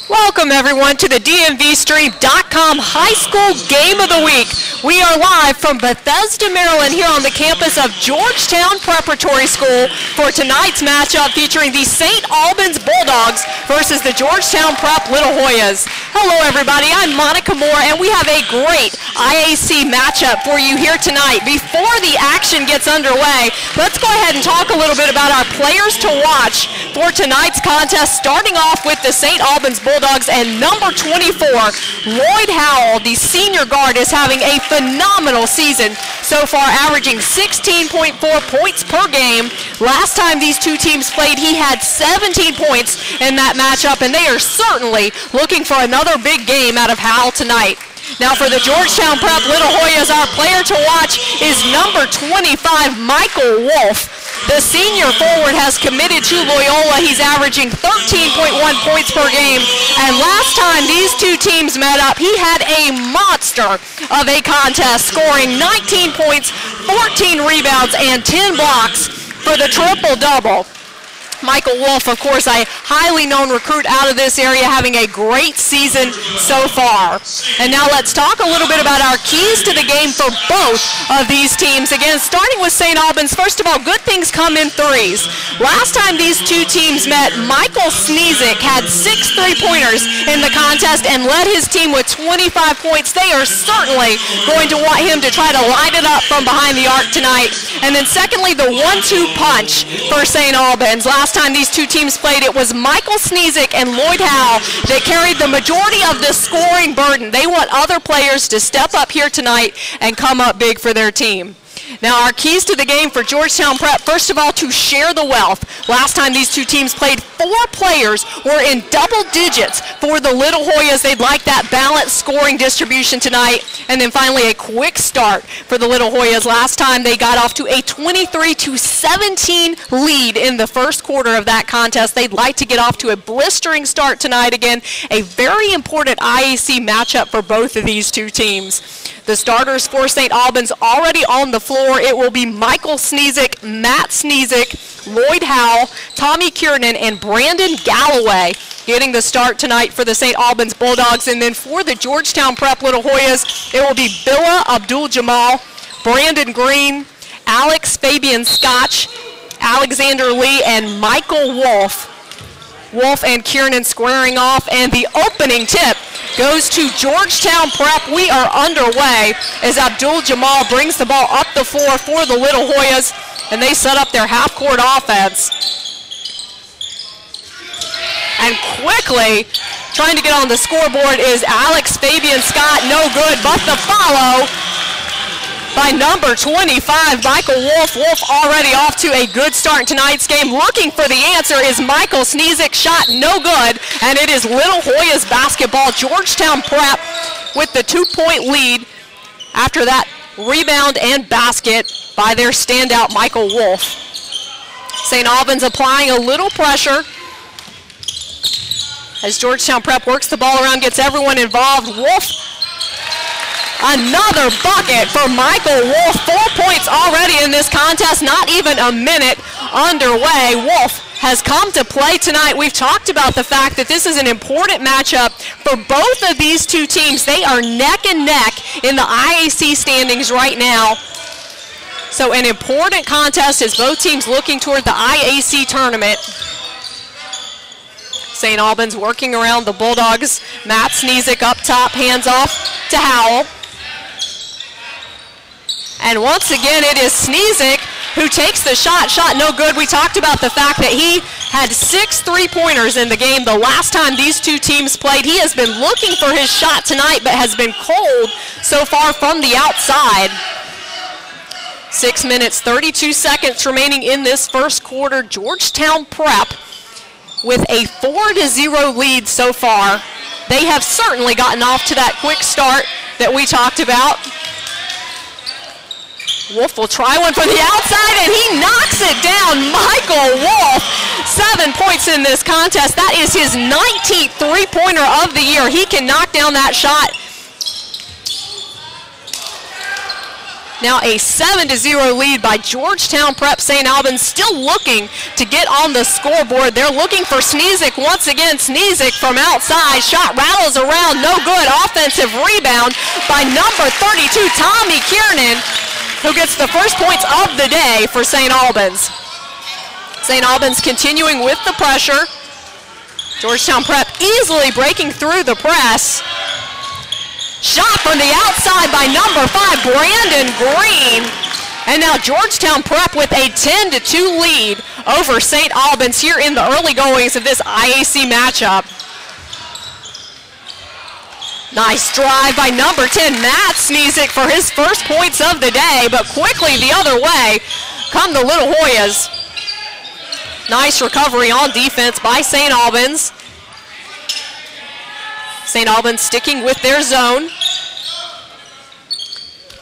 Welcome everyone to the DMVSTREAM.COM High School Game of the Week. We are live from Bethesda, Maryland here on the campus of Georgetown Preparatory School for tonight's matchup featuring the St. Albans Bulldogs versus the Georgetown Prep Little Hoyas. Hello everybody, I'm Monica Moore and we have a great IAC matchup for you here tonight. Before the action gets underway, let's go ahead and talk a little bit about our players to watch for tonight's contest, starting off with the St. Albans Bulldogs and number 24, Lloyd Howell, the senior guard, is having a phenomenal season so far, averaging 16.4 points per game. Last time these two teams played, he had 17 points in that matchup, and they are certainly looking for another big game out of Howell tonight. Now for the Georgetown Prep Little Hoyas, our player to watch is number 25, Michael Wolf. The senior forward has committed to Loyola. He's averaging 13.1 points per game. And last time these two teams met up, he had a monster of a contest, scoring 19 points, 14 rebounds, and 10 blocks for the triple-double. Michael Wolf, of course, a highly known recruit out of this area, having a great season so far. And now let's talk a little bit about our keys to the game for both of these teams. Again, starting with St. Albans, first of all, good things come in threes. Last time these two teams met, Michael Sneezik had 6 3-pointers in the contest and led his team with 25 points. They are certainly going to want him to try to light it up from behind the arc tonight. And then secondly, the 1-2 punch for St. Albans. Last time these two teams played, it was Michael Sneezik and Lloyd Howell that carried the majority of the scoring burden. They want other players to step up here tonight and come up big for their team. Now our keys to the game for Georgetown Prep, first of all, to share the wealth. Last time these two teams played, 4 players were in double digits for the Little Hoyas. They'd like that balanced scoring distribution tonight. And then finally a quick start for the Little Hoyas. Last time they got off to a 23-17 lead in the first quarter of that contest. They'd like to get off to a blistering start tonight. Again, a very important IAC matchup for both of these two teams. The starters for St. Albans already on the floor. It will be Michael Sneezik, Matt Sneezik, Lloyd Howell, Tommy Kiernan, and Brandon Galloway getting the start tonight for the St. Albans Bulldogs. And then for the Georgetown Prep Little Hoyas, it will be Billa Abdul-Jamal, Brandon Green, Alex Fabian Scotch, Alexander Lee, and Michael Wolf. Wolf and Kiernan squaring off, and the opening tip goes to Georgetown Prep. We are underway as Abdul-Jamal brings the ball up the floor for the Little Hoyas, and they set up their half-court offense. And quickly trying to get on the scoreboard is Alex Fabian Scott. No good, but the follow by number 25, Michael Wolf. Wolf already off to a good start in tonight's game. Looking for the answer is Michael Sneezik. Shot no good, and it is Little Hoyas basketball. Georgetown Prep with the 2-point lead after that rebound and basket by their standout Michael Wolf. St. Albans applying a little pressure as Georgetown Prep works the ball around, gets everyone involved. Wolf, another bucket for Michael Wolf. 4 points already in this contest, not even a minute underway. Wolf has come to play tonight. We've talked about the fact that this is an important matchup for both of these two teams. They are neck and neck in the IAC standings right now. So an important contest as both teams looking toward the IAC tournament. St. Albans working around the Bulldogs. Matt Sneezik up top, hands off to Howell. And once again, it is Sneezik who takes the shot. Shot no good. We talked about the fact that he had 6 3-pointers in the game the last time these two teams played. He has been looking for his shot tonight, but has been cold so far from the outside. 6 minutes, 32 seconds remaining in this first quarter. Georgetown Prep with a 4-0 lead so far. They have certainly gotten off to that quick start that we talked about. Wolf will try one from the outside, and he knocks it down. Michael Wolf, 7 points in this contest. That is his 19th three-pointer of the year. He can knock down that shot. Now a 7-0 lead by Georgetown Prep. St. Albans still looking to get on the scoreboard. They're looking for Sneezik once again. Sneezik from outside. Shot rattles around, no good. Offensive rebound by number 32, Tommy Kiernan, who gets the first points of the day for St. Albans. St. Albans continuing with the pressure. Georgetown Prep easily breaking through the press. Shot from the outside by number 5, Brandon Green. And now Georgetown Prep with a 10-2 lead over St. Albans here in the early goings of this IAC matchup. Nice drive by number 10, Matt Sneezik, for his first points of the day, but quickly the other way come the Little Hoyas. Nice recovery on defense by St. Albans. St. Albans sticking with their zone.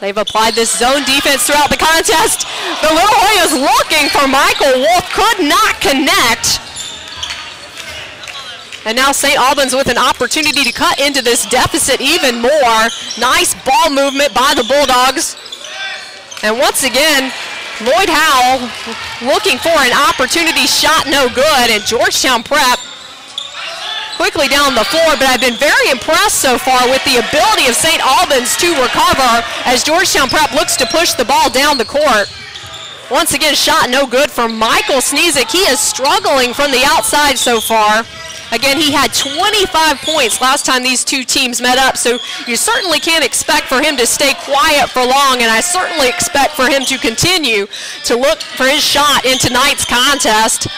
They've applied this zone defense throughout the contest. The Little Hoyas looking for Michael Wolf, could not connect. And now St. Albans with an opportunity to cut into this deficit even more. Nice ball movement by the Bulldogs. And once again, Lloyd Howell looking for an opportunity, shot no good, and Georgetown Prep quickly down the floor, but I've been very impressed so far with the ability of St. Albans to recover as Georgetown Prep looks to push the ball down the court. Once again, shot no good for Michael Sneezik. He is struggling from the outside so far. Again, he had 25 points last time these two teams met up, so you certainly can't expect for him to stay quiet for long, and I certainly expect for him to continue to look for his shot in tonight's contest.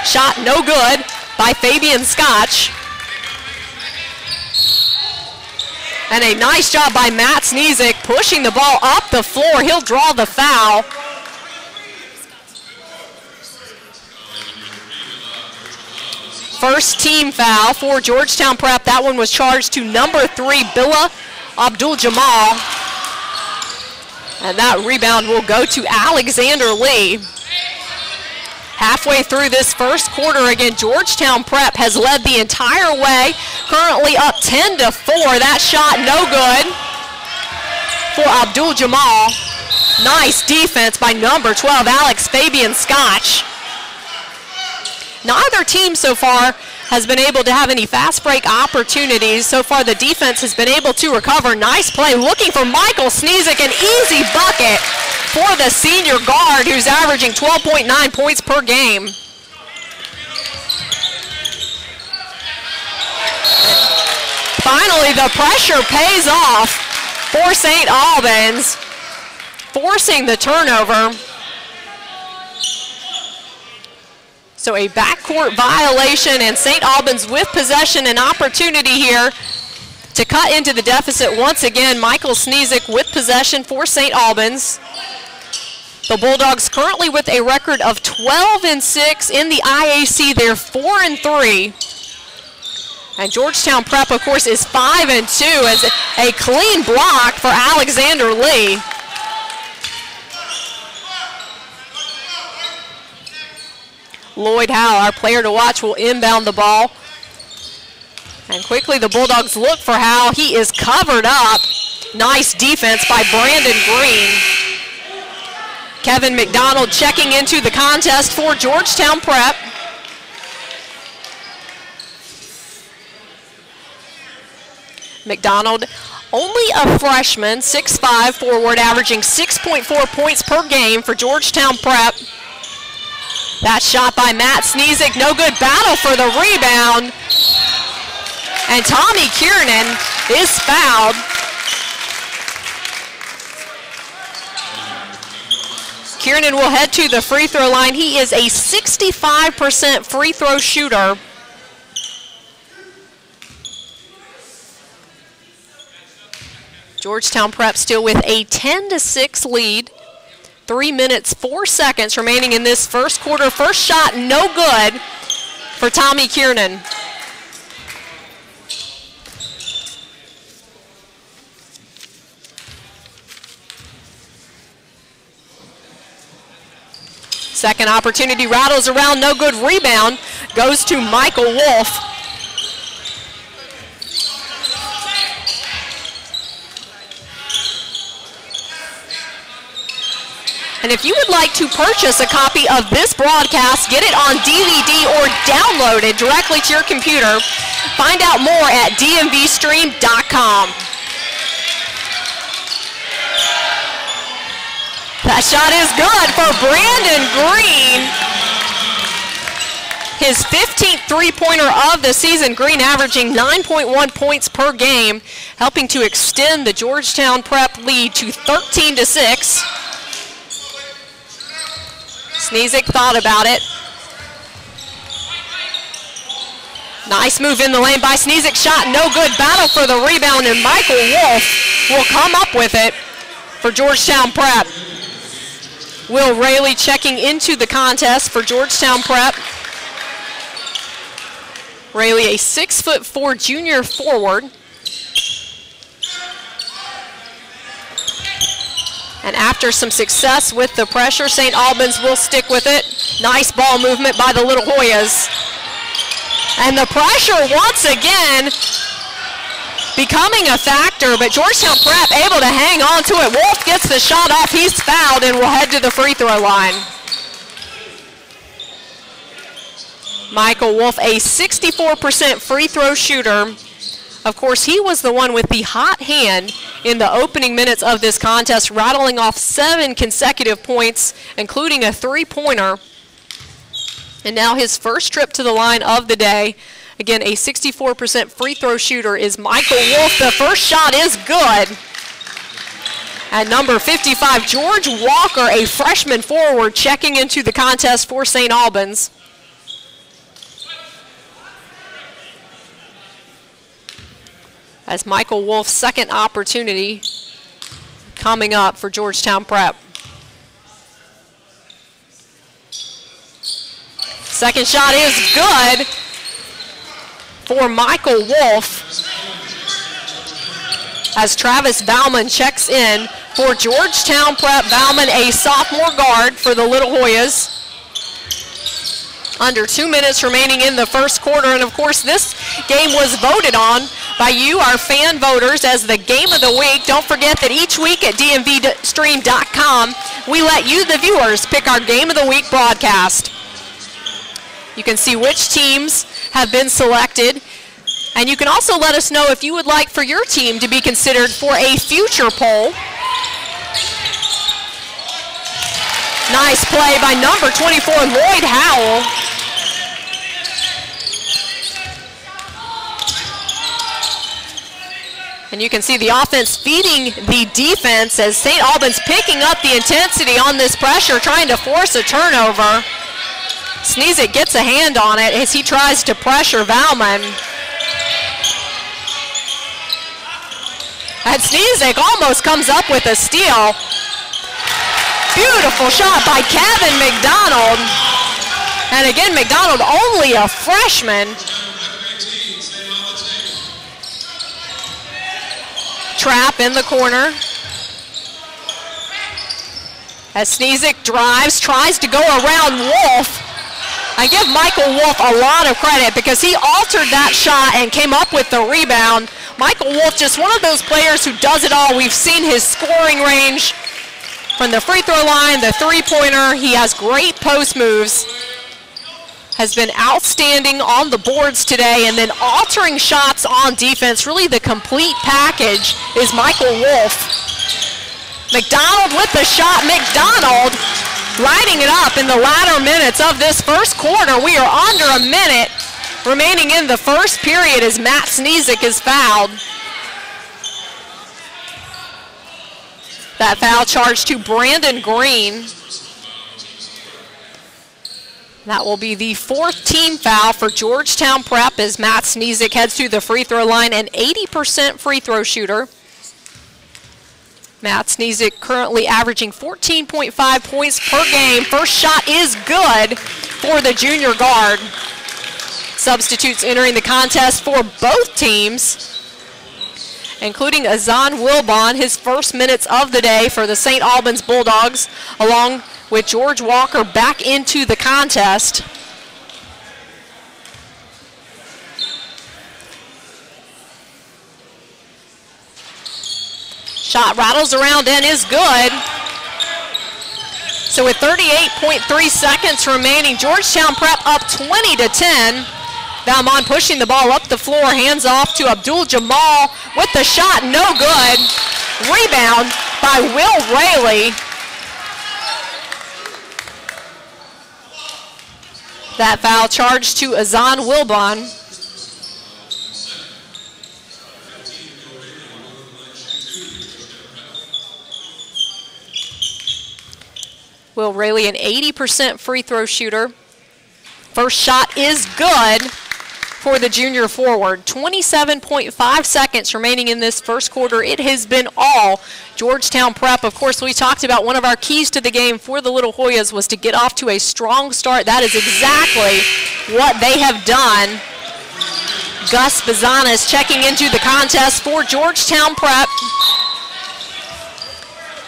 Shot no good by Fabian Scotch. And a nice job by Matt Sneezik pushing the ball up the floor. He'll draw the foul. First team foul for Georgetown Prep. That one was charged to number 3, Billah Abdul-Jamal. And that rebound will go to Alexander Lee. Halfway through this first quarter, again, Georgetown Prep has led the entire way, currently up 10-4. That shot no good for Abdul-Jamal. Nice defense by number 12, Alex Fabian Scotch. Neither team so far has been able to have any fast break opportunities. So far the defense has been able to recover. Nice play, looking for Michael Sneezik, an easy bucket for the senior guard who's averaging 12.9 points per game. Finally, the pressure pays off for St. Albans, forcing the turnover. So a backcourt violation, and St. Albans with possession and opportunity here to cut into the deficit once again. Michael Sneezik with possession for St. Albans. The Bulldogs currently with a record of 12-6 in the IAC. They're 4-3. And Georgetown Prep, of course, is 5-2 as a clean block for Alexander Lee. Lloyd Howell, our player to watch, will inbound the ball. And quickly the Bulldogs look for Howell. He is covered up. Nice defense by Brandon Green. Kevin McDonald checking into the contest for Georgetown Prep. McDonald only a freshman, 6'5", forward, averaging 6.4 points per game for Georgetown Prep. That shot by Matt Sneezik, no good. Battle for the rebound. And Tommy Kiernan is fouled. Kiernan will head to the free throw line. He is a 65% free throw shooter. Georgetown Prep still with a 10-6 lead. 3 minutes, 4 seconds remaining in this first quarter. First shot, no good for Tommy Kiernan. Second opportunity, rattles around, no good. Rebound goes to Michael Wolf. And if you would like to purchase a copy of this broadcast, get it on DVD or download it directly to your computer. Find out more at DMVSTREAM.com. That shot is good for Brandon Green. His 15th three-pointer of the season. Green averaging 9.1 points per game, helping to extend the Georgetown Prep lead to 13-6. Sneezik thought about it. Nice move in the lane by Sneezik. Shot no good. Battle for the rebound, and Michael Wolf will come up with it for Georgetown Prep. Will Rayleigh checking into the contest for Georgetown Prep. Rayleigh, a 6'4" junior forward. And after some success with the pressure, St. Albans will stick with it. Nice ball movement by the Little Hoyas. And the pressure once again becoming a factor, but Georgetown Prep able to hang on to it. Wolf gets the shot off, he's fouled, and will head to the free throw line. Michael Wolf, a 64% free throw shooter. Of course, he was the one with the hot hand in the opening minutes of this contest, rattling off 7 consecutive points, including a three-pointer. And now his first trip to the line of the day. Again, a 64% free throw shooter is Michael Wolf. The first shot is good. At number 55, George Walker, a freshman forward, checking into the contest for St. Albans. As Michael Wolf's second opportunity coming up for Georgetown Prep. Second shot is good for Michael Wolf. As Travis Bauman checks in for Georgetown Prep. Bauman, a sophomore guard for the Little Hoyas. Under 2 minutes remaining in the first quarter, and of course this game was voted on by you, our fan voters, as the game of the week. Don't forget that each week at DMVSTREAM.com, we let you, the viewers, pick our game of the week broadcast. You can see which teams have been selected, and you can also let us know if you would like for your team to be considered for a future poll. Nice play by number 24, Lloyd Howell. And you can see the offense feeding the defense as St. Albans picking up the intensity on this pressure, trying to force a turnover. Sneezik gets a hand on it as he tries to pressure Bauman. And Sneezik almost comes up with a steal. Beautiful shot by Kevin McDonald. And again, McDonald only a freshman. Trap in the corner. As Sneezik drives, tries to go around Wolf. I give Michael Wolf a lot of credit because he altered that shot and came up with the rebound. Michael Wolf, just one of those players who does it all. We've seen his scoring range from the free throw line, the three-pointer. He has great post moves. has been outstanding on the boards today, and then altering shots on defense. Really the complete package is Michael Wolf. McDonald with the shot. McDonald lighting it up in the latter minutes of this first quarter. We are under a minute remaining in the first period as Matt Snezik is fouled. That foul charge to Brandon Green. That will be the 4th team foul for Georgetown Prep as Matt Snezik heads to the free throw line, an 80% free throw shooter. Matt Snezik currently averaging 14.5 points per game. First shot is good for the junior guard. Substitutes entering the contest for both teams, including Azan Wilbon, his first minutes of the day for the St. Albans Bulldogs, along with George Walker back into the contest. Shot rattles around and is good. So with 38.3 seconds remaining, Georgetown Prep up 20-10. Valmont pushing the ball up the floor, hands off to Abdul Jamal with the shot, no good. Rebound by Will Rayleigh. That foul charge to Azan Wilbon. Will Rayleigh, an 80% free throw shooter. First shot is good for the junior forward. 27.5 seconds remaining in this first quarter. It has been all Georgetown Prep. Of course, we talked about one of our keys to the game for the Little Hoyas was to get off to a strong start. That is exactly what they have done. Gus Bazanis checking into the contest for Georgetown Prep.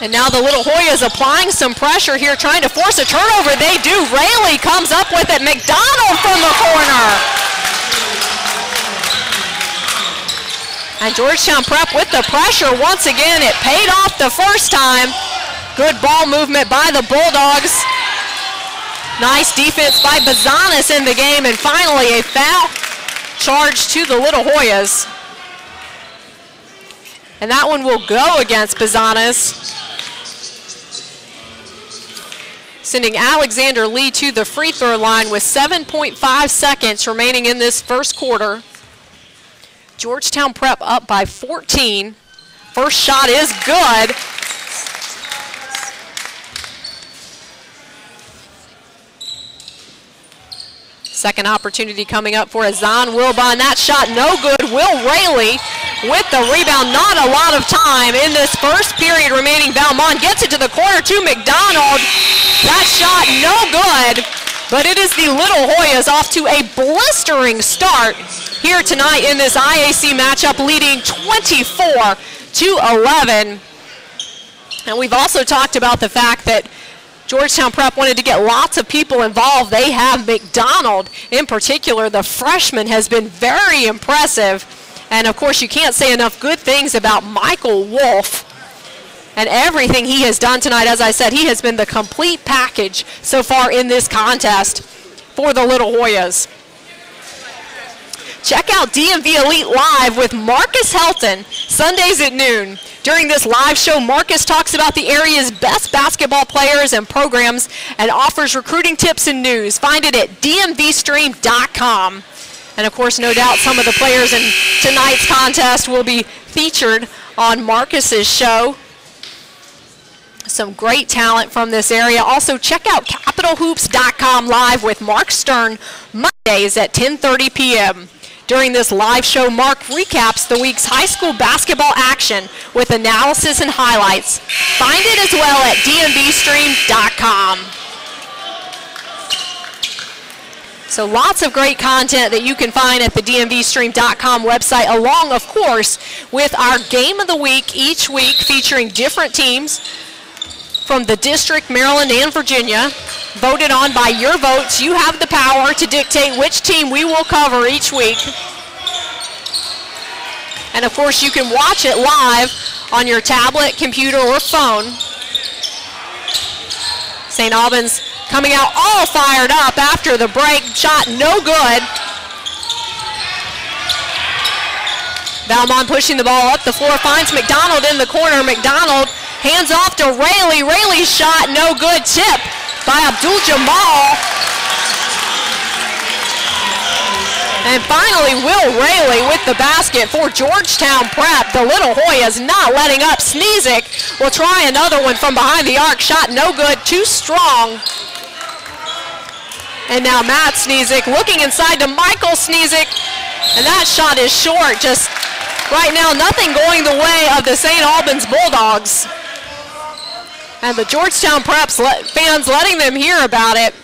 And now the Little Hoyas applying some pressure here, trying to force a turnover. They do. Rayleigh comes up with it. McDonald from the corner. And Georgetown Prep with the pressure once again. It paid off the first time. Good ball movement by the Bulldogs. Nice defense by Bazanis in the game. And finally a foul charge to the Little Hoyas. And that one will go against Bazanis, sending Alexander Lee to the free throw line with 7.5 seconds remaining in this first quarter. Georgetown Prep up by 14. First shot is good. Second opportunity coming up for Azan Wilbon. That shot no good. Will Rayleigh with the rebound. Not a lot of time in this first period remaining. Valmont gets it to the corner to McDonald. That shot no good, but it is the Little Hoyas off to a blistering start here tonight in this IAC matchup, leading 24-11. And we've also talked about the fact that Georgetown Prep wanted to get lots of people involved. They have McDonald in particular. The freshman has been very impressive. And of course, you can't say enough good things about Michael Wolf and everything he has done tonight. As I said, he has been the complete package so far in this contest for the Little Hoyas. Check out DMV Elite Live with Marcus Helton, Sundays at noon. During this live show, Marcus talks about the area's best basketball players and programs and offers recruiting tips and news. Find it at DMVSTREAM.com. And of course, no doubt some of the players in tonight's contest will be featured on Marcus's show. Some great talent from this area. Also, check out CapitalHoops.com live with Mark Stern Mondays at 10:30 p.m. During this live show, Mark recaps the week's high school basketball action with analysis and highlights. Find it as well at DMVStream.com. So lots of great content that you can find at the DMVStream.com website, along, of course, with our Game of the Week each week featuring different teams from the district, Maryland, and Virginia, voted on by your votes. You have the power to dictate which team we will cover each week. And of course, you can watch it live on your tablet, computer, or phone. St. Albans coming out all fired up after the break. Shot no good. Valmont pushing the ball up the floor, finds McDonald in the corner. McDonald hands off to Rayleigh. Rayleigh's shot no good. Tip by Abdul Jamal. And finally, Will Rayleigh with the basket for Georgetown Prep. The Little Hoyas not letting up. Sneezik will try another one from behind the arc. Shot no good, too strong. And now Matt Sneezik looking inside to Michael Sneezik. And that shot is short. Just right now, nothing going the way of the St. Albans Bulldogs. And the Georgetown Prep fans letting them hear about it,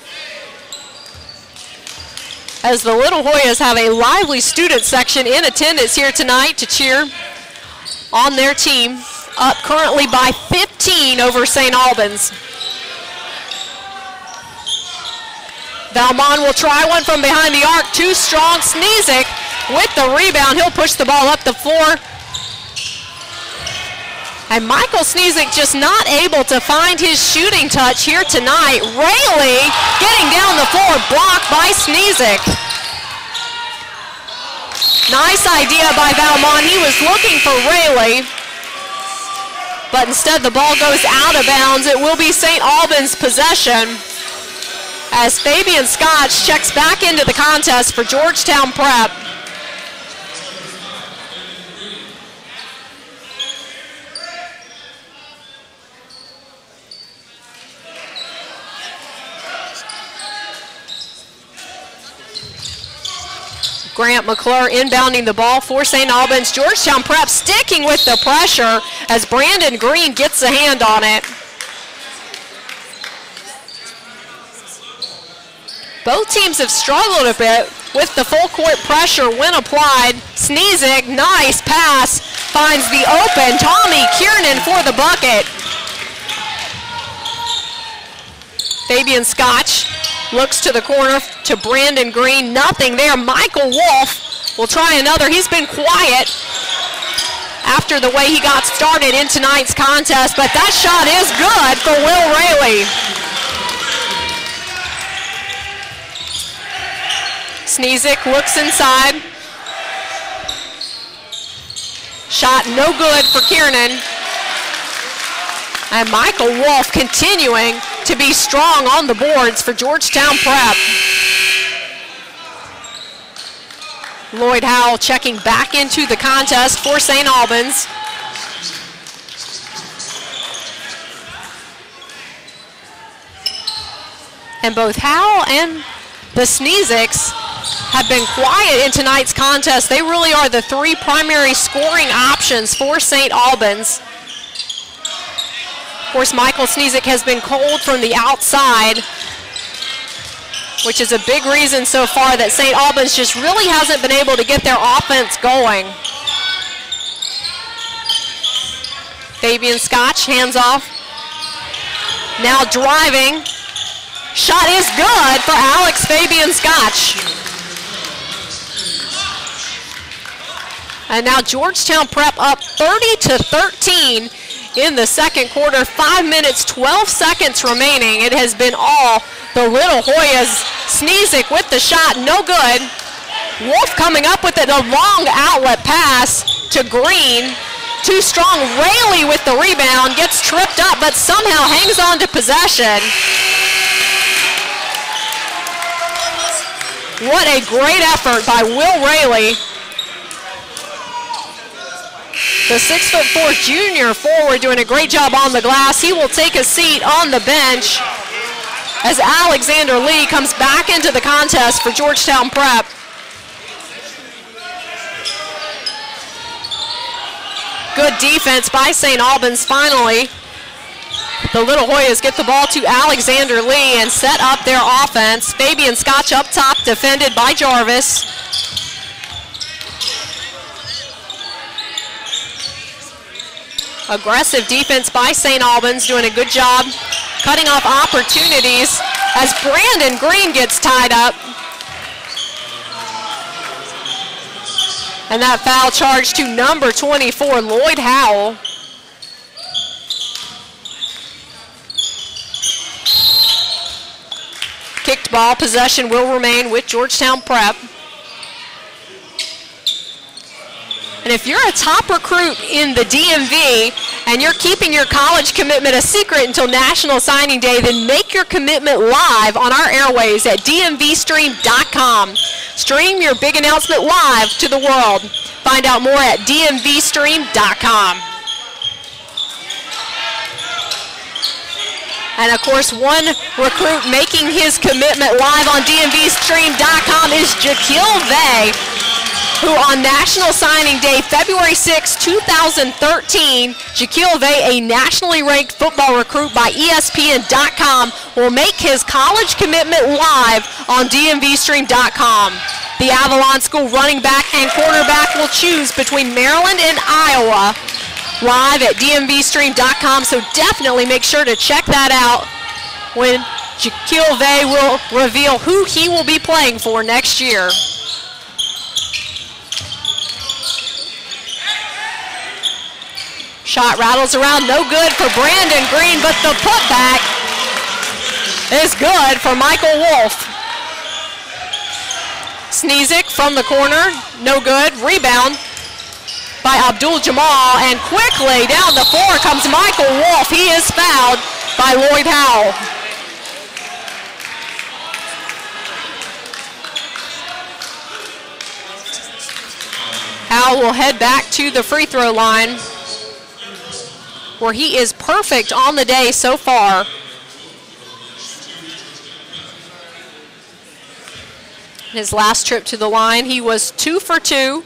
as the Little Hoyas have a lively student section in attendance here tonight to cheer on their team, up currently by 15 over St. Albans. Valmont will try one from behind the arc, too strong. Sneezik with the rebound. He'll push the ball up the floor. And Michael Sneezik just not able to find his shooting touch here tonight. Rayleigh getting down the floor, blocked by Sneezik. Nice idea by Valmont. He was looking for Rayleigh, but instead the ball goes out of bounds. It will be St. Albans' possession, as Fabian Scotch checks back into the contest for Georgetown Prep. Grant McClure inbounding the ball for St. Albans. Georgetown Prep sticking with the pressure as Brandon Green gets a hand on it. Both teams have struggled a bit with the full court pressure when applied. Sneezik, nice pass, finds the open Tommy Kiernan for the bucket. Fabian Scotch looks to the corner to Brandon Green, nothing there. Michael Wolf will try another. He's been quiet after the way he got started in tonight's contest, but that shot is good for Will Rayleigh. Sneezik looks inside. Shot no good for Kiernan. And Michael Wolf continuing to be strong on the boards for Georgetown Prep. Lloyd Howell checking back into the contest for St. Albans. And both Howell and the Sneeziks have been quiet in tonight's contest. They really are the three primary scoring options for St. Albans. Of course, Michael Sneezik has been cold from the outside, which is a big reason so far that St. Albans just really hasn't been able to get their offense going. Fabian Scotch, hands off. Now driving. Shot is good for Alex Fabian Scotch. And now Georgetown Prep up 30-13 in the second quarter. 5 minutes, 12 seconds remaining. It has been all the Little Hoyas. Sneezik with the shot, no good. Wolf coming up with it, a long outlet pass to Green. Too strong. Rayleigh with the rebound, gets tripped up, but somehow hangs on to possession. What a great effort by Will Rayleigh. The 6'4" junior forward doing a great job on the glass. He will take a seat on the bench as Alexander Lee comes back into the contest for Georgetown Prep. Good defense by St. Albans finally. The Little Hoyas get the ball to Alexander Lee and set up their offense. Fabian Scotch up top, defended by Jarvis. Aggressive defense by St. Albans, doing a good job cutting off opportunities as Brandon Green gets tied up. And that foul charge to number 24, Lloyd Howell. ball. Possession will remain with Georgetown Prep. And if you're a top recruit in the DMV and you're keeping your college commitment a secret until National Signing Day, then make your commitment live on our airways at DMVSTREAM.com. Stream your big announcement live to the world. Find out more at DMVSTREAM.com. And of course, one recruit making his commitment live on DMVSTREAM.com is Jaquil Vay, who on National Signing Day, February 6, 2013, Jaquil Vay, a nationally ranked football recruit by ESPN.com, will make his college commitment live on DMVStream.com. The Avalon School running back and quarterback will choose between Maryland and Iowa live at DMVStream.com, so definitely make sure to check that out when Jaquil Vay will reveal who he will be playing for next year. Shot rattles around, no good for Brandon Green, but the putback is good for Michael Wolf. Sneezik from the corner, no good. Rebound by Abdul Jamal, and quickly down the floor comes Michael Wolf. He is fouled by Lloyd Howell. Howell will head back to the free throw line, where he is perfect on the day so far. His last trip to the line, he was 2 for 2.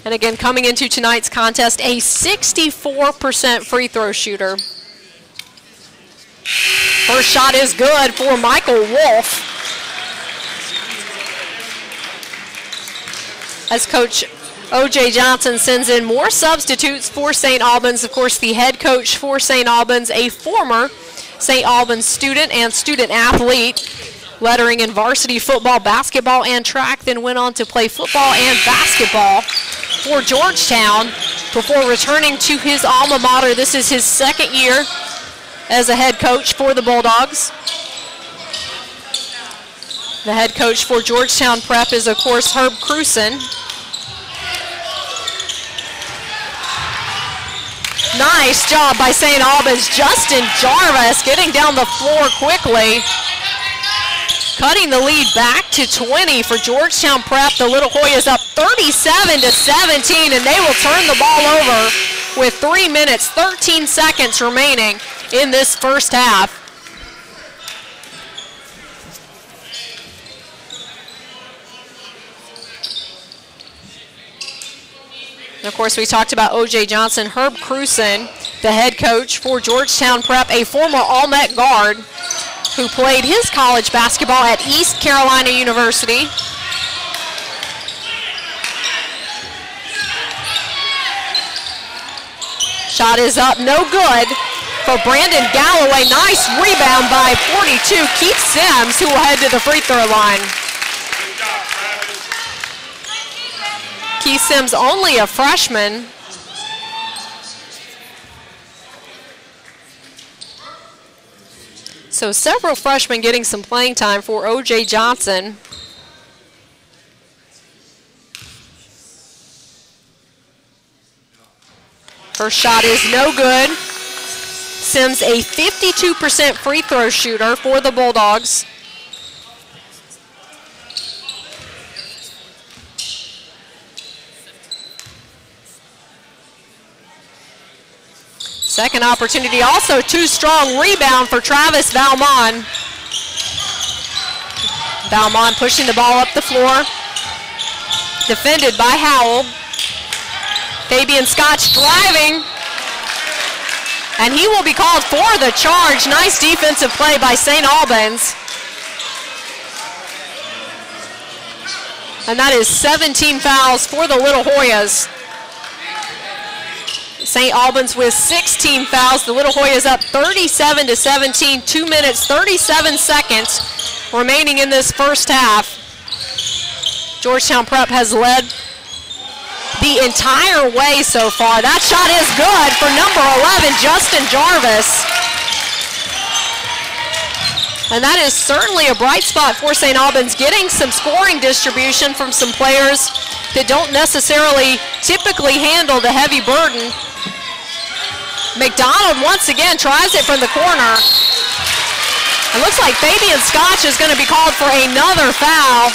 And again, coming into tonight's contest, a 64% free throw shooter. First shot is good for Michael Wolf. As Coach O.J. Johnson sends in more substitutes for St. Albans. Of course, the head coach for St. Albans, a former St. Albans student and student athlete, lettering in varsity football, basketball, and track, then went on to play football and basketball for Georgetown before returning to his alma mater. This is his second year as a head coach for the Bulldogs. The head coach for Georgetown Prep is, of course, Herb Cruson. Nice job by St. Albans. Justin Jarvis getting down the floor quickly, cutting the lead back to 20 for Georgetown Prep. The Little Hoyas up 37-17, and they will turn the ball over with 3 minutes, 13 seconds remaining in this first half. And of course, we talked about O.J. Johnson. Herb Cruson, the head coach for Georgetown Prep, a former All-Met guard who played his college basketball at East Carolina University. Shot is up, no good for Brandon Galloway. Nice rebound by 42, Keith Sims, who will head to the free throw line. Keith Sims, only a freshman. So several freshmen getting some playing time for O.J. Johnson. First shot is no good. Sims, a 52% free throw shooter for the Bulldogs. Second opportunity, also too strong. Rebound for Travis Valmont. Valmont pushing the ball up the floor. Defended by Howell. Fabian Scotch driving. And he will be called for the charge. Nice defensive play by St. Albans. And that is 17 fouls for the Little Hoyas. St. Albans with 16 fouls. The Little Hoyas up 37-17, 2 minutes, 37 seconds remaining in this first half. Georgetown Prep has led the entire way so far. That shot is good for number 11, Justin Jarvis. And that is certainly a bright spot for St. Albans, getting some scoring distribution from some players that don't necessarily typically handle the heavy burden. McDonald once again tries it from the corner. It looks like Fabian Scotch is going to be called for another foul.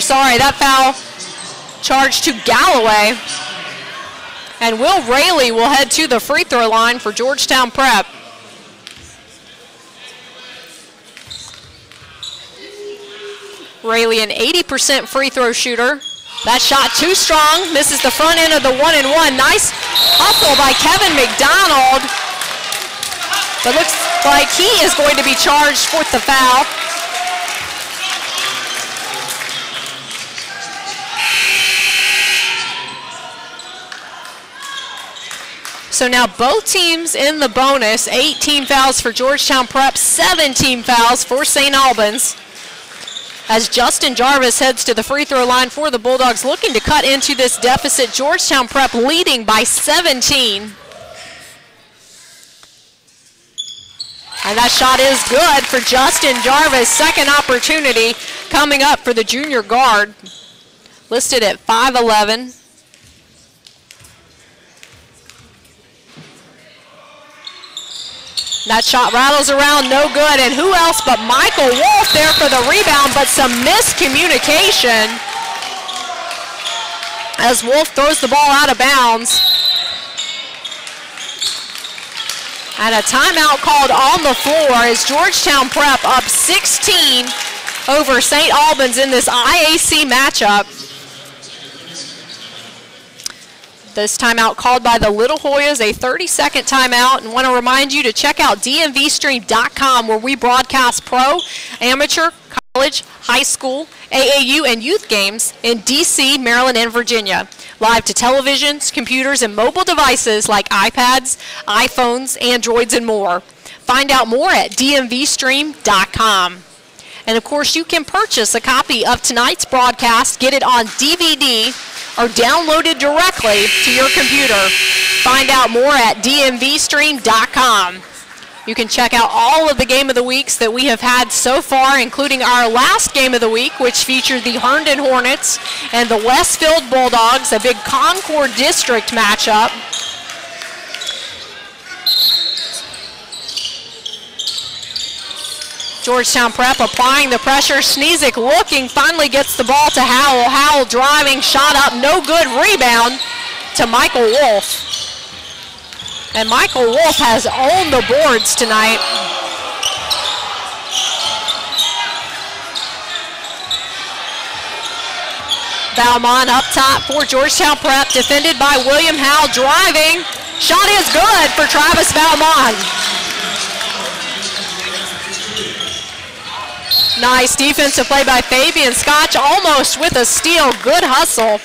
Sorry, that foul charged to Galloway. And Will Rayleigh will head to the free throw line for Georgetown Prep. Rayleigh, an 80% free throw shooter. That shot too strong, misses the front end of the 1-and-1. Nice hustle by Kevin McDonald. But looks like he is going to be charged with the foul. So now both teams in the bonus, 18 fouls for Georgetown Prep, 17 fouls for St. Albans. As Justin Jarvis heads to the free throw line for the Bulldogs, looking to cut into this deficit. Georgetown Prep leading by 17. And that shot is good for Justin Jarvis. Second opportunity coming up for the junior guard, listed at 5'11". That shot rattles around, no good, and who else but Michael Wolf there for the rebound, but some miscommunication as Wolf throws the ball out of bounds. And a timeout called on the floor as Georgetown Prep up 16 over St. Albans in this IAC matchup. This timeout called by the Little Hoyas, a 30-second timeout, and want to remind you to check out DMVSTREAM.com, where we broadcast pro, amateur, college, high school, AAU, and youth games in DC, Maryland, and Virginia. Live to televisions, computers, and mobile devices like iPads, iPhones, Androids, and more. Find out more at DMVSTREAM.com. And of course, you can purchase a copy of tonight's broadcast, get it on DVD, or download it directly to your computer. Find out more at DMVSTREAM.com. You can check out all of the Game of the Weeks that we have had so far, including our last Game of the Week, which featured the Herndon Hornets and the Westfield Bulldogs, a big Concord District matchup. Georgetown Prep applying the pressure. Sneezik looking, finally gets the ball to Howell. Howell driving, shot up, no good. Rebound to Michael Wolf. And Michael Wolf has owned the boards tonight. Valmont up top for Georgetown Prep, defended by William Howell, driving. Shot is good for Travis Valmont. Nice defensive play by Fabian Scotch, almost with a steal. Good hustle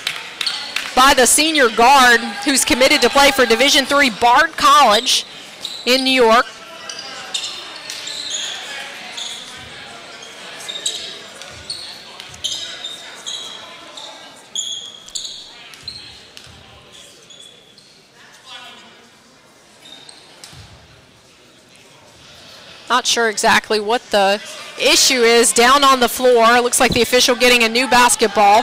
by the senior guard, who's committed to play for Division III Bard College in New York. Not sure exactly what the issue is down on the floor. It looks like the official getting a new basketball.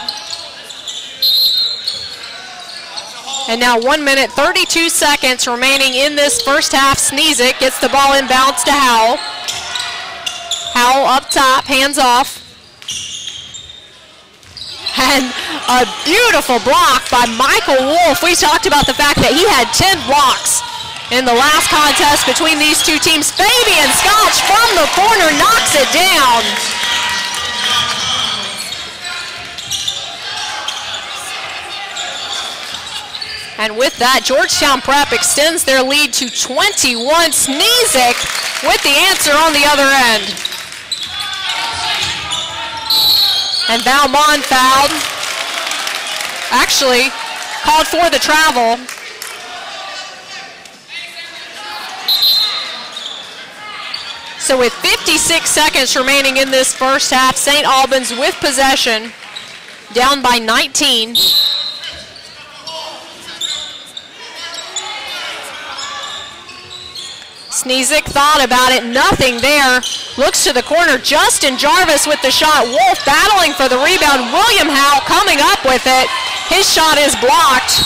And now 1 minute, 32 seconds remaining in this first half. Sneezik gets the ball inbounds to Howell. Howell up top, hands off. And a beautiful block by Michael Wolf. We talked about the fact that he had 10 blocks in the last contest between these two teams. Fabian Scotch from the corner knocks it down. And with that, Georgetown Prep extends their lead to 21. Sneezik with the answer on the other end. And Valmont fouled. Actually, called for the travel. So with 56 seconds remaining in this first half, St. Albans with possession, down by 19. Sneezik thought about it, nothing there. Looks to the corner, Justin Jarvis with the shot. Wolf battling for the rebound. William Howe coming up with it. His shot is blocked.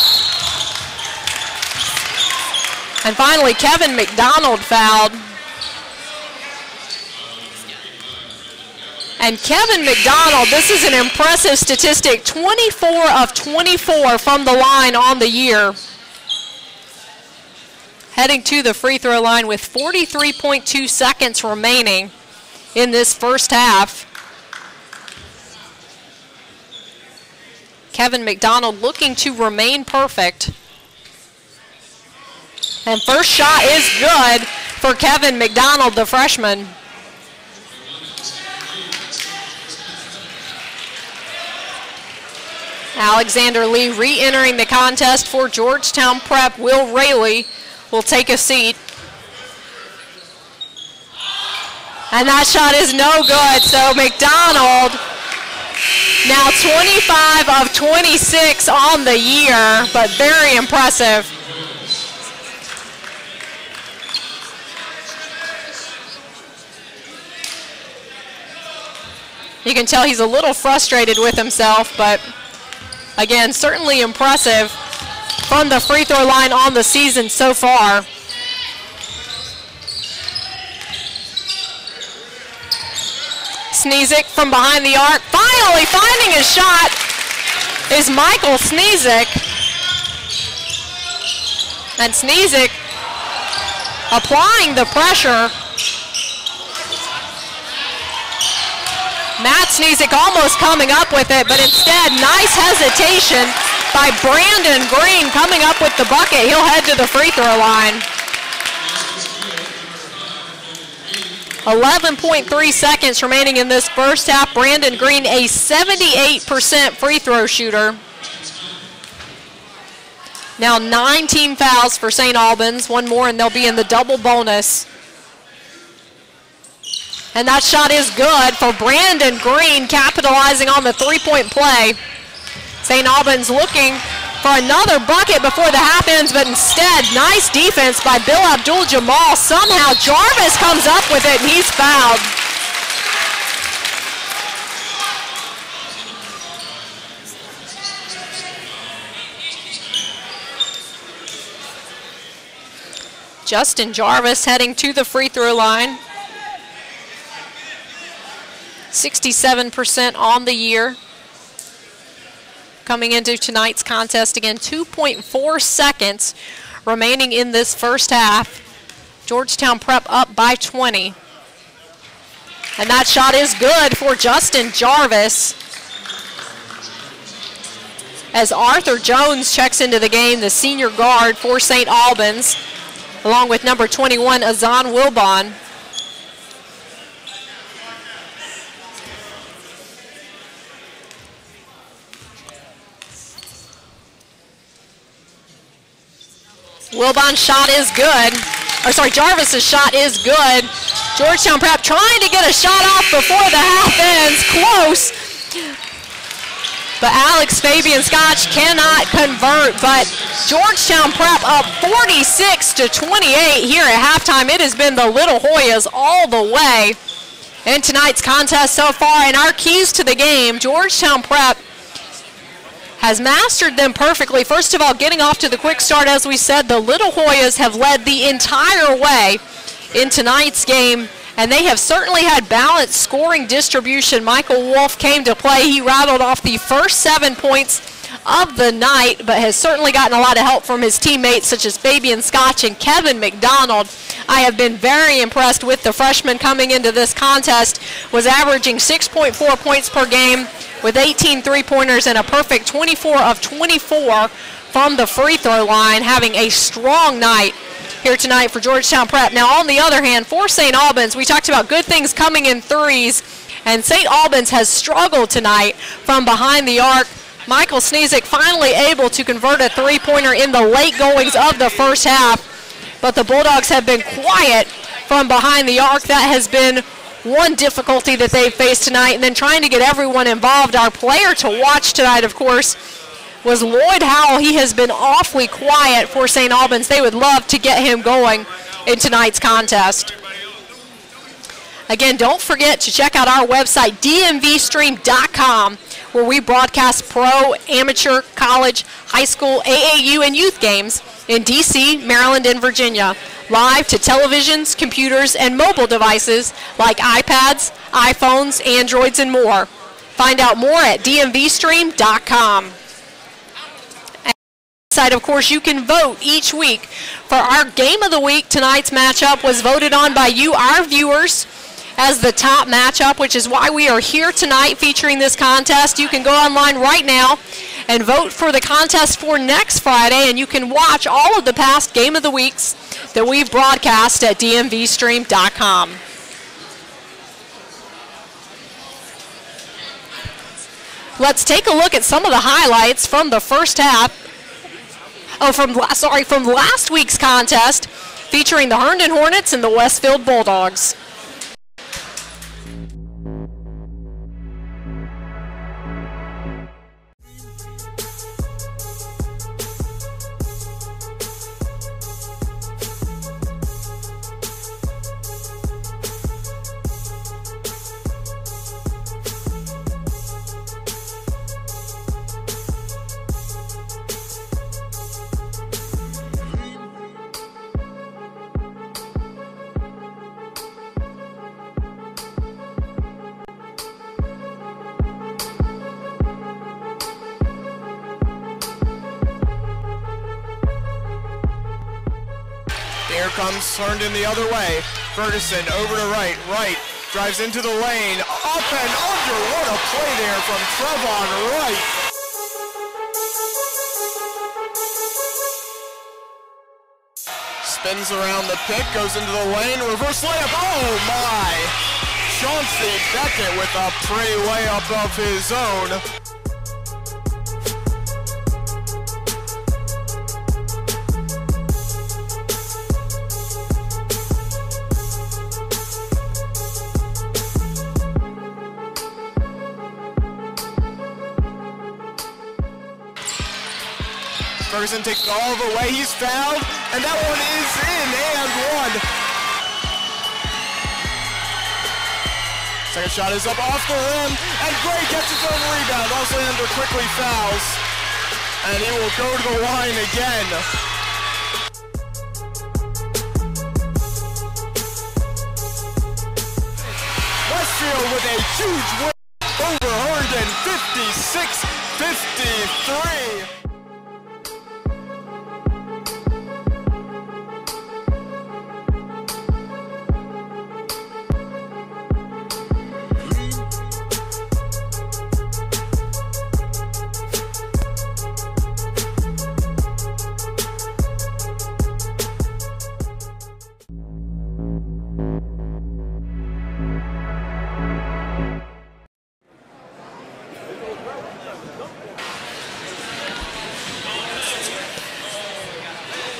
And finally, Kevin McDonald fouled. And Kevin McDonald, this is an impressive statistic, 24 of 24 from the line on the year. Heading to the free throw line with 43.2 seconds remaining in this first half. Kevin McDonald looking to remain perfect. And first shot is good for Kevin McDonald, the freshman. Alexander Lee re-entering the contest for Georgetown Prep. Will Rayleigh will take a seat. And that shot is no good, so McDonald now 25 of 26 on the year, but very impressive. You can tell he's a little frustrated with himself, but again, certainly impressive from the free throw line on the season so far. Sneezik from behind the arc. Finally finding his shot is Michael Sneezik. And Sneezik applying the pressure. Matt Sneezik almost coming up with it, but instead, nice hesitation by Brandon Green coming up with the bucket. He'll head to the free throw line. 11.3 seconds remaining in this first half. Brandon Green, a 78% free throw shooter. Now 9 team fouls for St. Albans. One more and they'll be in the double bonus. And that shot is good for Brandon Green, capitalizing on the three-point play. St. Albans looking for another bucket before the half ends, but instead, nice defense by Bill Abdul-Jamal. Somehow Jarvis comes up with it, and he's fouled. Justin Jarvis heading to the free throw line. 67% on the year. Coming into tonight's contest again, 2.4 seconds remaining in this first half. Georgetown Prep up by 20. And that shot is good for Justin Jarvis. As Arthur Jones checks into the game, the senior guard for St. Albans, along with number 21, Azan Wilbon. Wilbon's shot is good. Jarvis's shot is good. Georgetown Prep trying to get a shot off before the half ends. Close. But Alex Fabian Scotch cannot convert. But Georgetown Prep up 46-28 here at halftime. It has been the Little Hoyas all the way in tonight's contest so far. And our keys to the game, Georgetown Prep has mastered them perfectly. First of all, getting off to the quick start, as we said, the Little Hoyas have led the entire way in tonight's game, and they have certainly had balanced scoring distribution. Michael Wolf came to play. He rattled off the first 7 points of the night, but has certainly gotten a lot of help from his teammates, such as Fabian Scotch and Kevin McDonald. I have been very impressed with the freshman coming into this contest. Was averaging 6.4 points per game, with 18 three-pointers and a perfect 24 of 24 from the free throw line, having a strong night here tonight for Georgetown Prep. Now, on the other hand, for St. Albans, we talked about good things coming in threes, and St. Albans has struggled tonight from behind the arc. Michael Sneezik finally able to convert a three-pointer in the late goings of the first half, but the Bulldogs have been quiet from behind the arc. That has been one difficulty that they've faced tonight, and then trying to get everyone involved. Our player to watch tonight, of course, was Lloyd Howell. He has been awfully quiet for St. Albans. They would love to get him going in tonight's contest. Again, don't forget to check out our website, DMVSTREAM.com, where we broadcast pro, amateur, college, high school, AAU, and youth games in D.C., Maryland, and Virginia, live to televisions, computers, and mobile devices like iPads, iPhones, Androids, and more. Find out more at DMVSTREAM.com. Of course, you can vote each week for our Game of the Week. Tonight's matchup was voted on by you, our viewers, as the top matchup, which is why we are here tonight featuring this contest. You can go online right now and vote for the contest for next Friday, and you can watch all of the past Game of the Weeks that we've broadcast at DMVSTREAM.com. Let's take a look at some of the highlights from the first half. From last week's contest, featuring the Herndon Hornets and the Westfield Bulldogs. Here comes Herndon the other way. Ferguson over to right, drives into the lane, up and under. What a play there from Trevon Wright. Spins around the pick, goes into the lane, reverse layup. Oh my! Chauncey Beckett with a pretty layup of his own. Ferguson takes it all the way, he's fouled, and that one is in, and one. Second shot is up off the rim, and Gray gets his own rebound. Auslander quickly fouls, and he will go to the line again. Westfield with a huge win over Herndon, 56-53.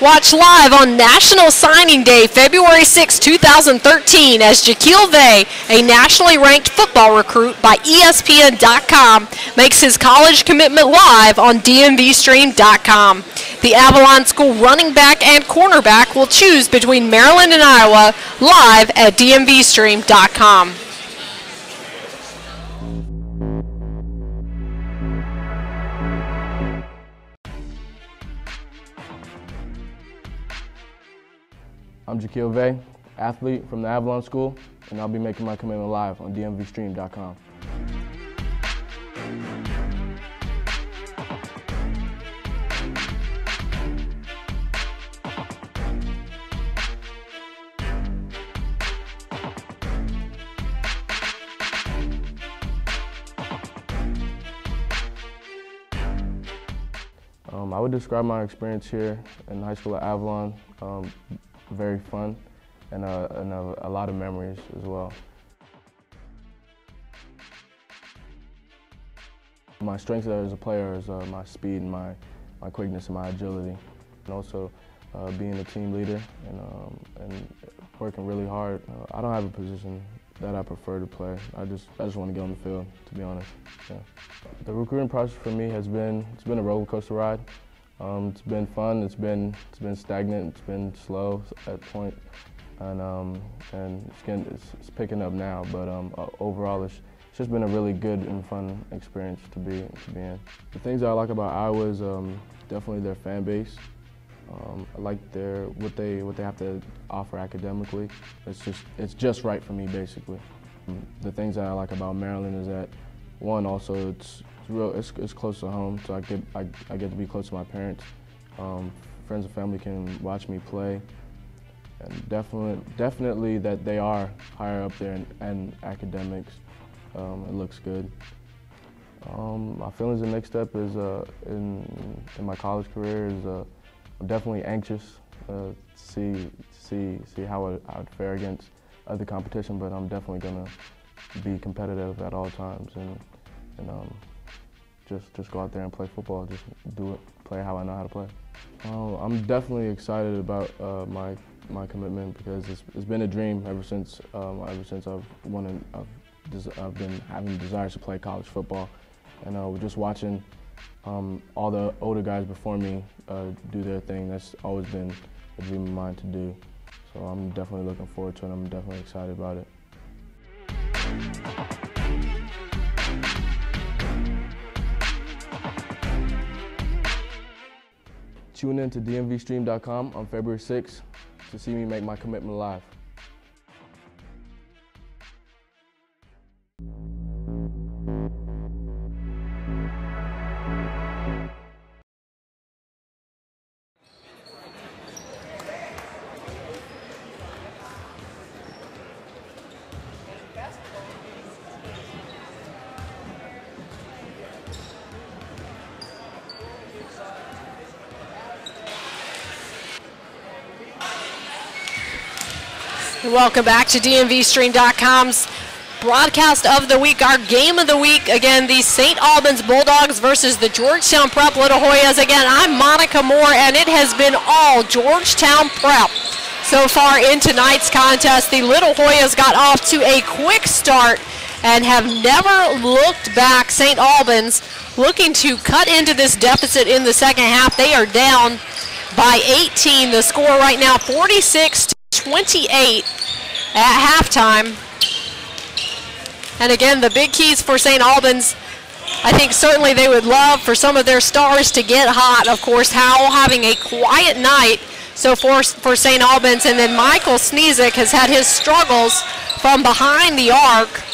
Watch live on National Signing Day, February 6, 2013, as Jaquil Vay, a nationally ranked football recruit by ESPN.com, makes his college commitment live on DMVSTREAM.com. The Avalon School running back and cornerback will choose between Maryland and Iowa live at DMVSTREAM.com. I'm Jaquil Vay, athlete from the Avalon School, and I'll be making my commitment live on DMVSTREAM.com. I would describe my experience here in high school at Avalon. Very fun and a lot of memories as well. My strengths there as a player is my speed and my quickness and my agility, and also being a team leader and working really hard. I don't have a position that I prefer to play. I just want to get on the field, to be honest. Yeah. The recruiting process for me it's been a roller coaster ride. It's been fun. It's been stagnant. It's been slow at points, and it's picking up now. But overall, it's just been a really good and fun experience to be in. The things I like about Iowa is definitely their fan base. I like what they have to offer academically. It's just right for me, basically. The things that I like about Maryland is that, one, also it's close to home, so I get to be close to my parents. Friends and family can watch me play, and definitely that they are higher up there in academics. It looks good. My feelings the next step is in my college career is I'm definitely anxious to see how I'd fare against other competition, but I'm definitely gonna be competitive at all times and just go out there and play football. Just do it, play how I know how to play. I'm definitely excited about my commitment because it's been a dream ever since I've been having desires to play college football, and we're just watching all the older guys before me do their thing. That's always been a dream of mine to do. So I'm definitely looking forward to it. I'm definitely excited about it. Tune in to DMVSTREAM.com on February 6th to see me make my commitment live. Welcome back to DMVSTREAM.com's broadcast of the week, our game of the week. Again, the St. Albans Bulldogs versus the Georgetown Prep Little Hoyas. Again, I'm Monica Moore, and it has been all Georgetown Prep so far in tonight's contest. The Little Hoyas got off to a quick start and have never looked back. St. Albans looking to cut into this deficit in the second half. They are down by 18. The score right now, 46-28 at halftime. And again, the big keys for St. Albans, I think certainly they would love for some of their stars to get hot. Of course, Howell having a quiet night so for St. Albans. And then Michael Sneezik has had his struggles from behind the arc.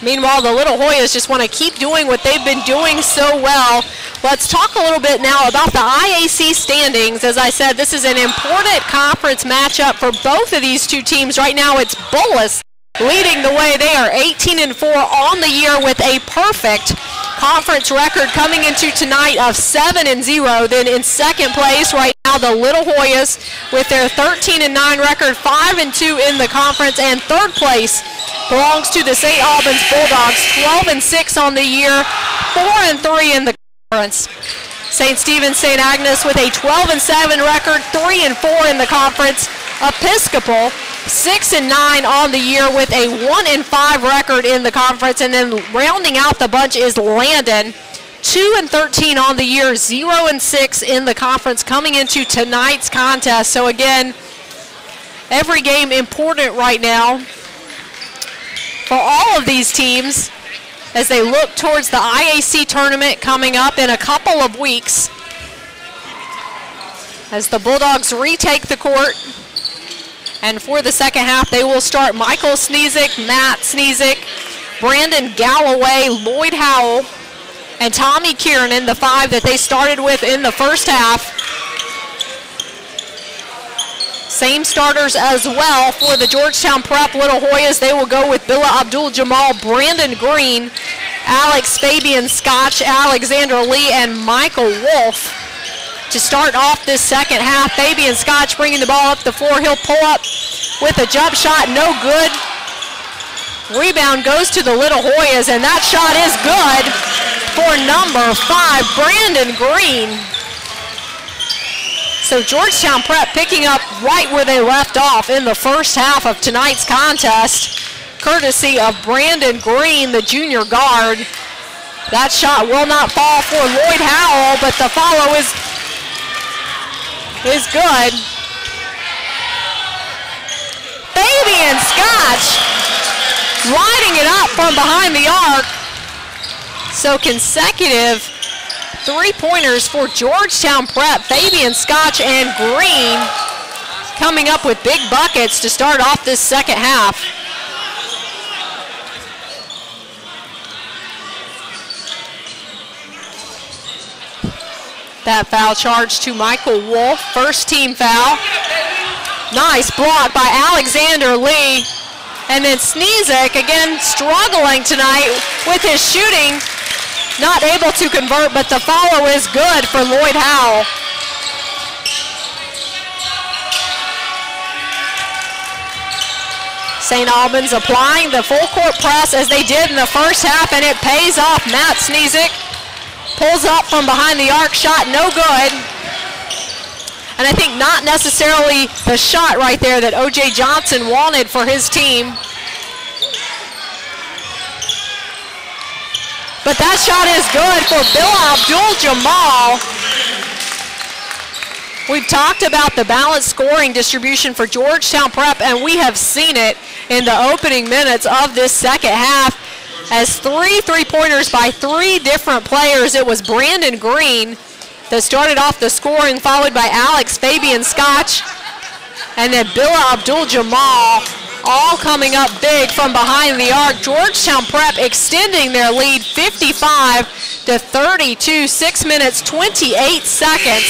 Meanwhile, the Little Hoyas just want to keep doing what they've been doing so well. Let's talk a little bit now about the IAC standings. As I said, this is an important conference matchup for both of these two teams. Right now, it's Bullis leading the way. They are 18-4 on the year with a perfect conference record coming into tonight of 7-0. Then in second place right now, the Little Hoyas with their 13-9 record, 5-2 in the conference, and third place belongs to the St. Albans Bulldogs, 12-6 on the year, 4-3 in the conference. St. Stephen's St. Agnes with a 12-7 record, 3-4 in the conference. Episcopal 6-9 on the year with a 1-5 record in the conference, and then rounding out the bunch is Landon, 2-13 on the year, 0-6 in the conference coming into tonight's contest. So again, every game important right now for all of these teams as they look towards the IAC tournament coming up in a couple of weeks. As the Bulldogs retake the court, and for the second half, they will start Michael Sneezik, Matt Sneezik, Brandon Galloway, Lloyd Howell, and Tommy Kiernan, the five that they started with in the first half. Same starters as well for the Georgetown Prep Little Hoyas. They will go with Billa Abdul-Jamal, Brandon Green, Alex Fabian Scotch, Alexander Lee, and Michael Wolf. To start off this second half, Fabian Scotch bringing the ball up the floor. He'll pull up with a jump shot, no good. Rebound goes to the Little Hoyas, and that shot is good for number 5, Brandon Green. So Georgetown Prep picking up right where they left off in the first half of tonight's contest, courtesy of Brandon Green, the junior guard. That shot will not fall for Lloyd Howell, but the follow is good. Fabian Scotch lighting it up from behind the arc. So consecutive three-pointers for Georgetown Prep. Fabian Scotch and Green coming up with big buckets to start off this second half. That foul charge to Michael Wolf, first team foul. Nice block by Alexander Lee. And then Sneezek again struggling tonight with his shooting. Not able to convert, but the follow is good for Lloyd Howell. St. Albans applying the full court press as they did in the first half, and it pays off. Matt Sneezek pulls up from behind the arc, shot no good. And I think not necessarily the shot right there that O.J. Johnson wanted for his team. But that shot is good for Bill Abdul-Jamal. We've talked about the balanced scoring distribution for Georgetown Prep, and we have seen it in the opening minutes of this second half as three-pointers by three different players. It was Brandon Green that started off the scoring, followed by Alex Fabian Scotch, and then Bill Abdul-Jamal, all coming up big from behind the arc. Georgetown Prep extending their lead 55-32, 6 minutes, 28 seconds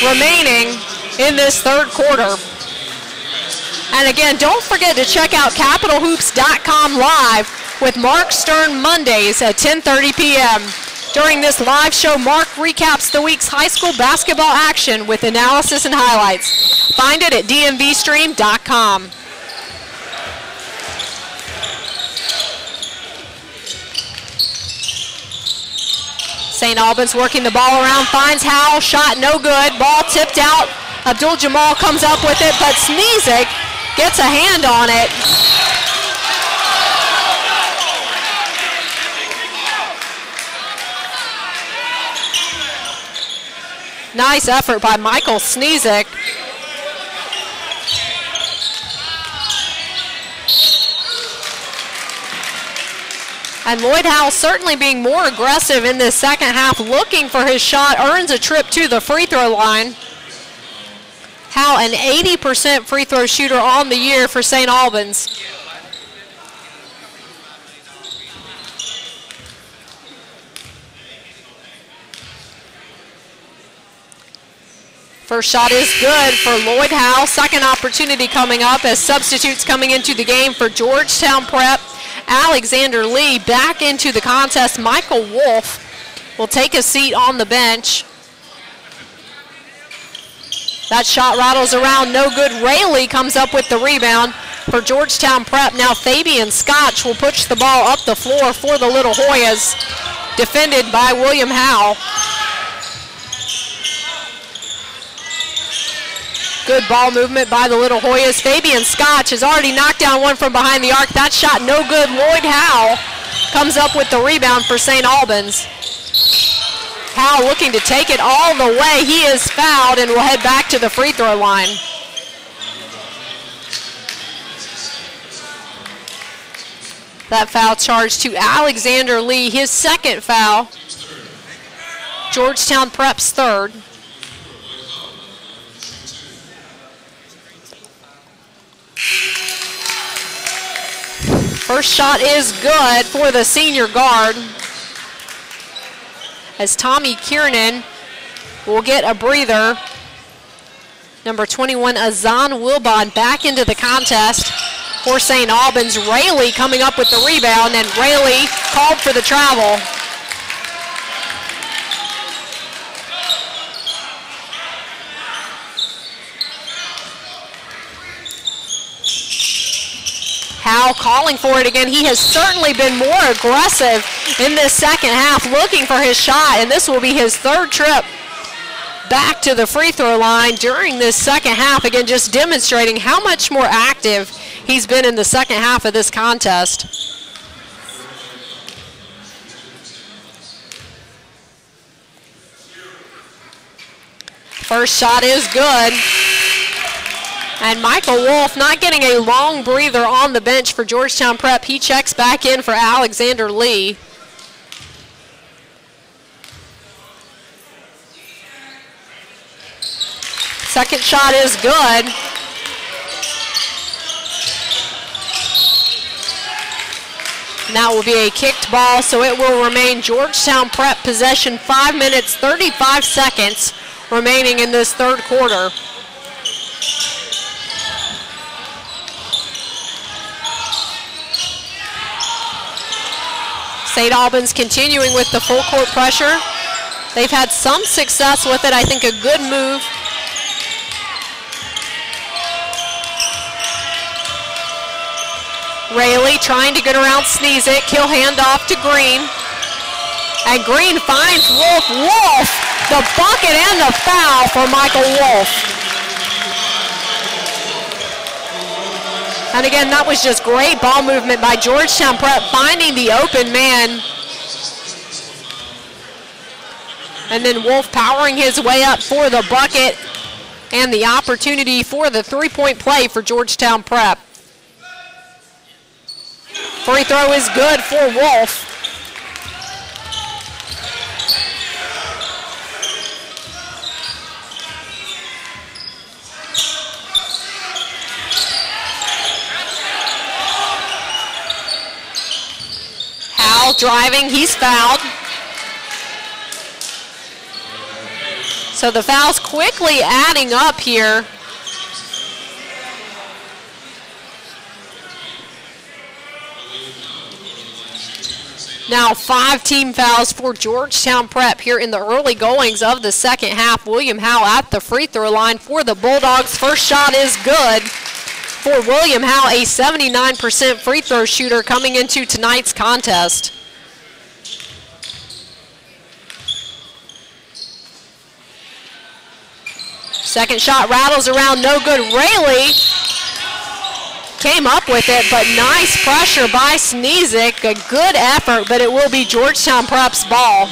remaining in this third quarter. And again, don't forget to check out CapitalHoops.com live with Mark Stern Mondays at 10:30 p.m. During this live show, Mark recaps the week's high school basketball action with analysis and highlights. Find it at DMVSTREAM.com. St. Albans working the ball around, finds Howell, shot no good, ball tipped out. Abdul-Jamal comes up with it, but Sneezek gets a hand on it. Nice effort by Michael Sneezek. And Lloyd Howell certainly being more aggressive in this second half, looking for his shot, earns a trip to the free throw line. Howell, an 80% free throw shooter on the year for St. Albans. First shot is good for Lloyd Howell. Second opportunity coming up as substitutes coming into the game for Georgetown Prep. Alexander Lee back into the contest. Michael Wolf will take a seat on the bench. That shot rattles around, no good. Rayleigh comes up with the rebound for Georgetown Prep. Now Fabian Scotch will push the ball up the floor for the Little Hoyas, defended by William Howell. Good ball movement by the Little Hoyas. Fabian Scotch has already knocked down one from behind the arc. That shot no good. Lloyd Howell comes up with the rebound for St. Albans. Howell looking to take it all the way. He is fouled and will head back to the free throw line. That foul charge to Alexander Lee, his second foul. Georgetown Prep's third. First shot is good for the senior guard, as Tommy Kiernan will get a breather. Number 21, Azan Wilbon, back into the contest for St. Albans. Rayleigh coming up with the rebound, and Rayleigh called for the travel. Howell calling for it again. He has certainly been more aggressive in this second half, looking for his shot, and this will be his third trip back to the free throw line during this second half. Again, just demonstrating how much more active he's been in the second half of this contest. First shot is good. And Michael Wolf not getting a long breather on the bench for Georgetown Prep. He checks back in for Alexander Lee. Second shot is good. And that will be a kicked ball, so it will remain Georgetown Prep possession. 5 minutes, 35 seconds remaining in this third quarter. St. Albans continuing with the full court pressure. They've had some success with it. I think a good move. Rayleigh trying to get around Sneezik. He'll hand off to Green. And Green finds Wolf. Wolf, the bucket and the foul for Michael Wolf. And again, that was just great ball movement by Georgetown Prep, finding the open man. And then Wolf powering his way up for the bucket and the opportunity for the three-point play for Georgetown Prep. Free throw is good for Wolf. Howell driving, he's fouled. So the fouls quickly adding up here. Now 5 team fouls for Georgetown Prep here in the early goings of the second half. William Howe at the free throw line for the Bulldogs. First shot is good for William Howe, a 79% free throw shooter coming into tonight's contest. Second shot rattles around, no good. Rayleigh came up with it, but nice pressure by Sneezik. A good effort, but it will be Georgetown Prep's ball.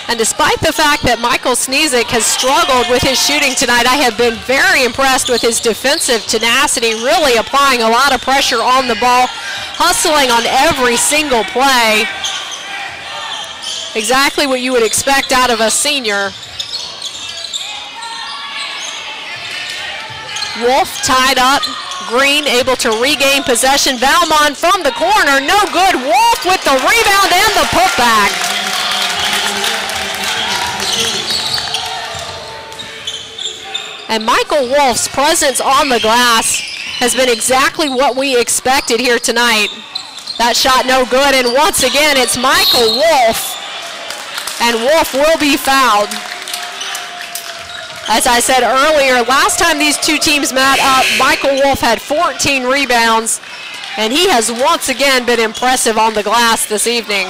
And despite the fact that Michael Sneezik has struggled with his shooting tonight, I have been very impressed with his defensive tenacity, really applying a lot of pressure on the ball, hustling on every single play. Exactly what you would expect out of a senior. Wolf tied up. Green able to regain possession. Valmont from the corner, no good. Wolf with the rebound and the putback. And Michael Wolf's presence on the glass has been exactly what we expected here tonight. That shot no good, and once again it's Michael Wolf. And Wolf will be fouled. As I said earlier, last time these two teams met up, Michael Wolf had 14 rebounds, and he has once again been impressive on the glass this evening.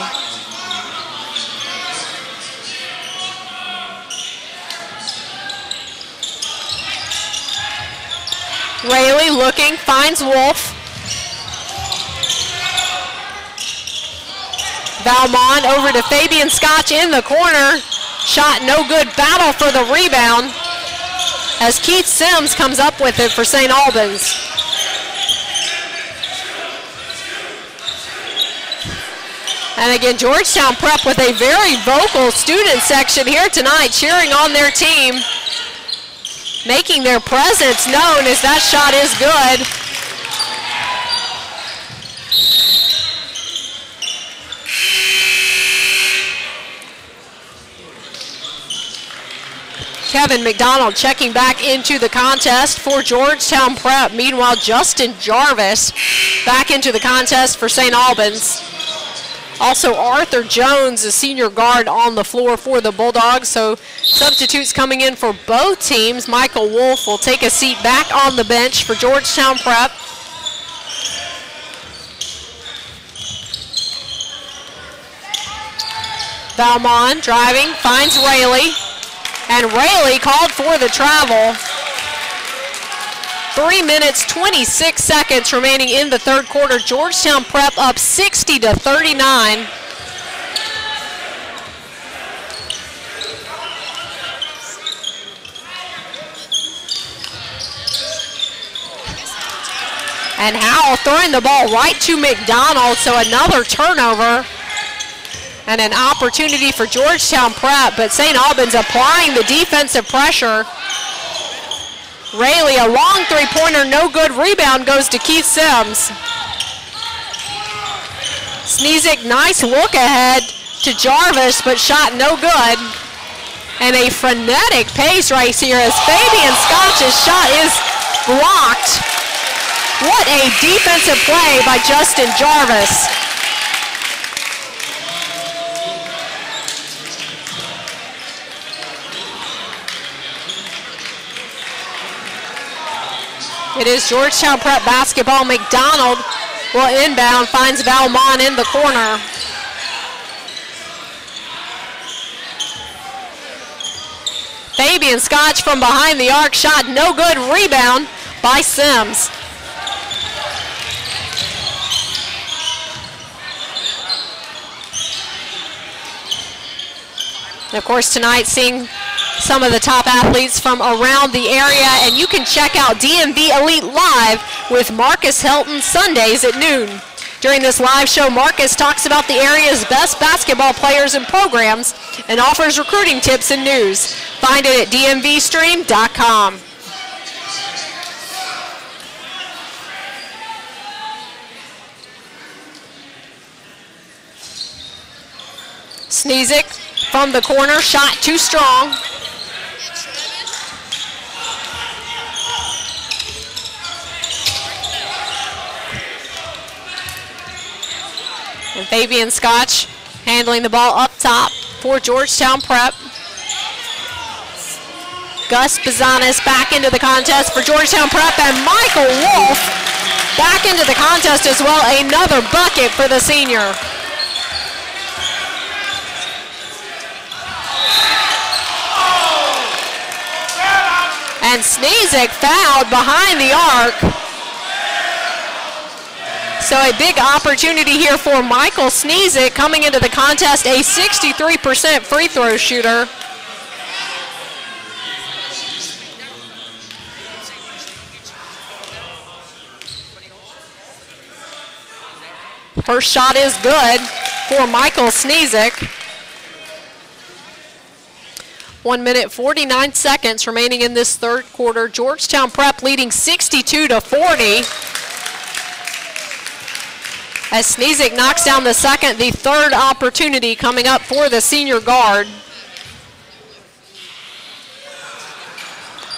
Rayleigh looking, finds Wolf. Valmont over to Fabian Scotch in the corner. Shot no good, battle for the rebound as Keith Sims comes up with it for St. Albans. And again, Georgetown Prep with a very vocal student section here tonight, cheering on their team, making their presence known as that shot is good. Kevin McDonald checking back into the contest for Georgetown Prep. Meanwhile, Justin Jarvis back into the contest for St. Albans. Also, Arthur Jones, a senior guard, on the floor for the Bulldogs. So substitutes coming in for both teams. Michael Wolf will take a seat back on the bench for Georgetown Prep. Valmont driving, finds Rayleigh, and Rayleigh called for the travel. 3 minutes, 26 seconds remaining in the third quarter. Georgetown Prep up 60-39. And Howell throwing the ball right to McDonald, so another turnover and an opportunity for Georgetown Prep, but St. Albans applying the defensive pressure. Rayleigh, a long three-pointer, no good. Rebound goes to Keith Sims. Sneezik, nice look ahead to Jarvis, but shot no good. And a frenetic pace right here as Fabian Scotch's shot is blocked. What a defensive play by Justin Jarvis. It is Georgetown Prep basketball. McDonald will inbound, finds Valmont in the corner. Fabian Scotch from behind the arc, shot no good. Rebound by Sims. And of course, tonight seeing some of the top athletes from around the area, and you can check out DMV Elite Live with Marcus Hilton Sundays at noon. During this live show, Marcus talks about the area's best basketball players and programs and offers recruiting tips and news. Find it at DMVSTREAM.com. Sneezik from the corner, shot too strong. And Fabian Scotch handling the ball up top for Georgetown Prep. Gus Bazanis back into the contest for Georgetown Prep, and Michael Wolf back into the contest as well. Another bucket for the senior. And Sneezik fouled behind the arc. So a big opportunity here for Michael Sneezik coming into the contest, a 63% free throw shooter. First shot is good for Michael Sneezik. 1 minute, 49 seconds remaining in this third quarter. Georgetown Prep leading 62-40. As Sneezik knocks down the second, the third opportunity coming up for the senior guard.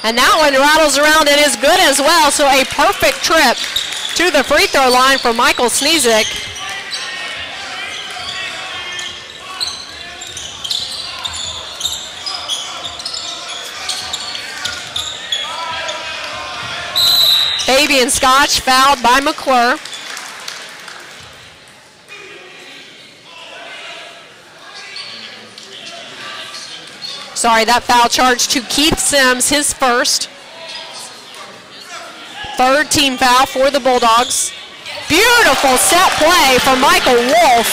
And that one rattles around and is good as well, so a perfect trip to the free throw line for Michael Sneezik. Fabian Scotch fouled by McClure. Sorry, that foul charge to Keith Sims, his first. Third team foul for the Bulldogs. Beautiful set play from Michael Wolf.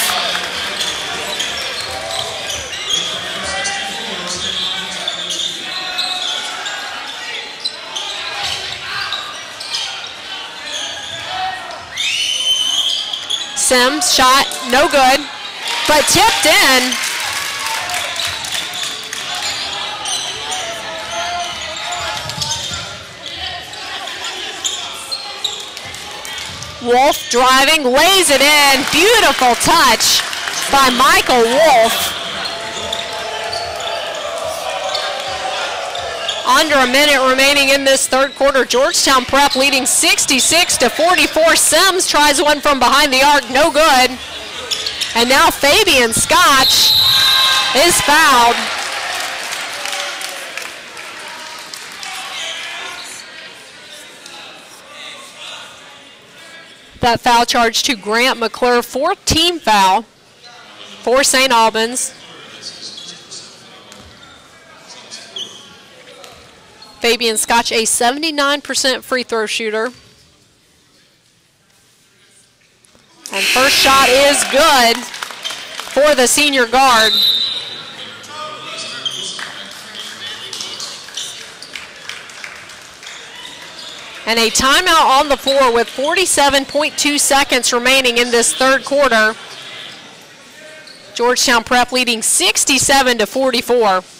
Sims shot no good, but tipped in. Wolf driving, lays it in. Beautiful touch by Michael Wolf. Under a minute remaining in this third quarter. Georgetown Prep leading 66-44. Sims tries one from behind the arc, no good. And now Fabian Scotch is fouled. That foul charge to Grant McClure, fourth team foul for St. Albans. Fabian Scotch, a 79% free throw shooter. And first shot is good for the senior guard. And a timeout on the floor with 47.2 seconds remaining in this third quarter. Georgetown Prep leading 67-44.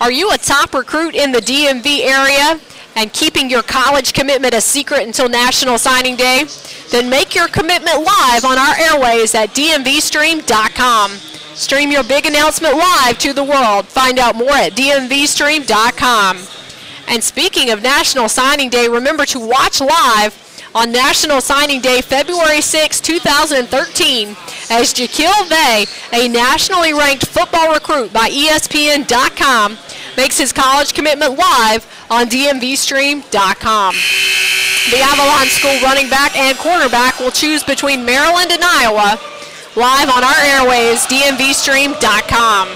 Are you a top recruit in the DMV area and keeping your college commitment a secret until National Signing Day? Then make your commitment live on our airways at DMVSTREAM.com. Stream your big announcement live to the world. Find out more at DMVSTREAM.com. And speaking of National Signing Day, remember to watch live on National Signing Day, February 6, 2013, as Jaquil Vay, a nationally ranked football recruit by ESPN.com, makes his college commitment live on DMVStream.com. The Avalon School running back and quarterback will choose between Maryland and Iowa, live on our airways, DMVStream.com.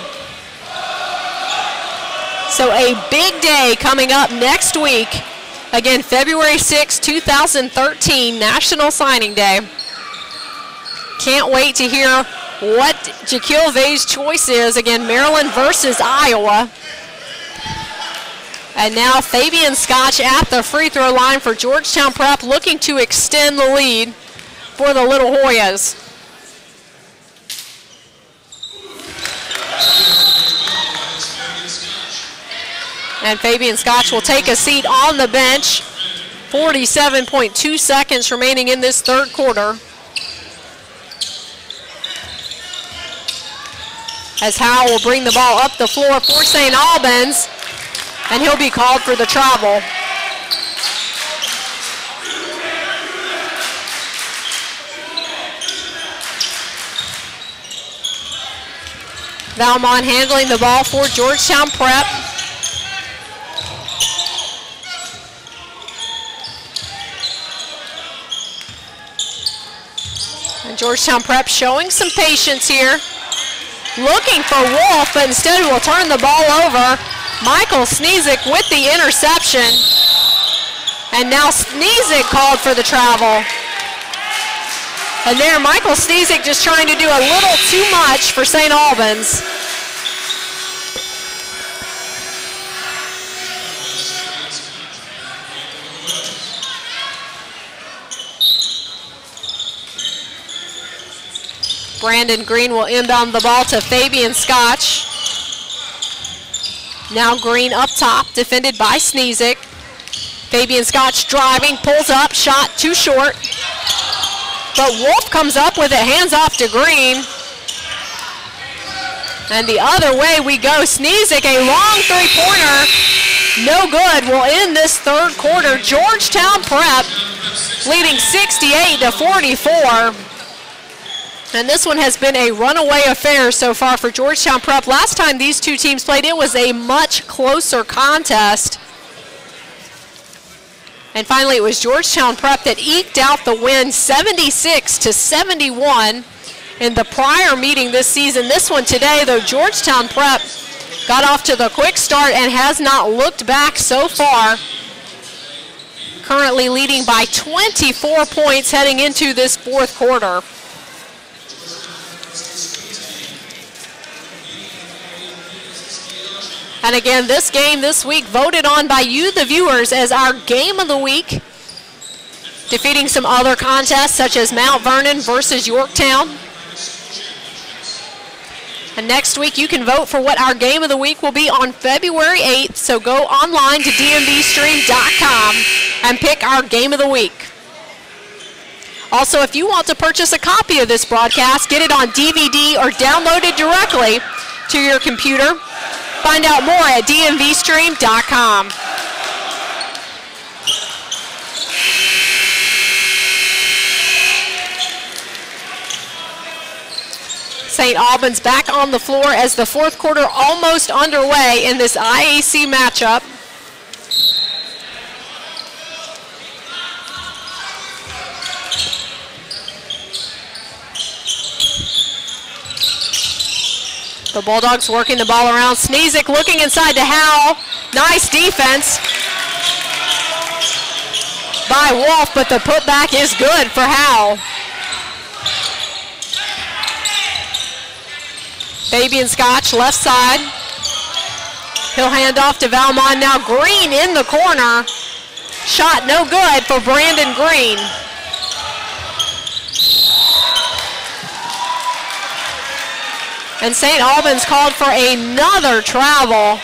So a big day coming up next week. Again, February 6, 2013, National Signing Day. Can't wait to hear what Jaquil Vay's choice is. Again, Maryland versus Iowa. And now Fabian Scotch at the free throw line for Georgetown Prep, looking to extend the lead for the Little Hoyas. And Fabian Scotch will take a seat on the bench. 47.2 seconds remaining in this third quarter. As Howell will bring the ball up the floor for St. Albans, and he'll be called for the travel. Valmont handling the ball for Georgetown Prep. And Georgetown Prep showing some patience here. Looking for Wolf, but instead will turn the ball over. Michael Sneezik with the interception. And now Sneezik called for the travel. And there, Michael Sneezik just trying to do a little too much for St. Albans. Brandon Green will inbound the ball to Fabian Scotch. Now Green up top, defended by Sneezik. Fabian Scotch driving, pulls up, shot too short. But Wolf comes up with it, hands off to Green. And the other way we go. Sneezik, a long three-pointer, no good. Will end this third quarter. Georgetown Prep leading 68-44. And this one has been a runaway affair so far for Georgetown Prep. Last time these two teams played, it was a much closer contest. And finally, it was Georgetown Prep that eked out the win 76-71 in the prior meeting this season. This one today, though, Georgetown Prep got off to the quick start and has not looked back so far. Currently leading by 24 points heading into this fourth quarter. And again, this game this week voted on by you, the viewers, as our game of the week, defeating some other contests such as Mount Vernon versus Yorktown. And next week you can vote for what our game of the week will be on February 8th, so go online to DMVStream.com and pick our game of the week. Also, if you want to purchase a copy of this broadcast, get it on DVD or download it directly to your computer. Find out more at DMVStream.com. St. Albans back on the floor as the fourth quarter almost underway in this IAC matchup. The Bulldogs working the ball around. Sneezik looking inside to Howell. Nice defense by Wolf, but the putback is good for Howell. Fabian Scotch, left side. He'll hand off to Valmont. Now Green in the corner. Shot no good for Brandon Green. And St. Albans called for another travel.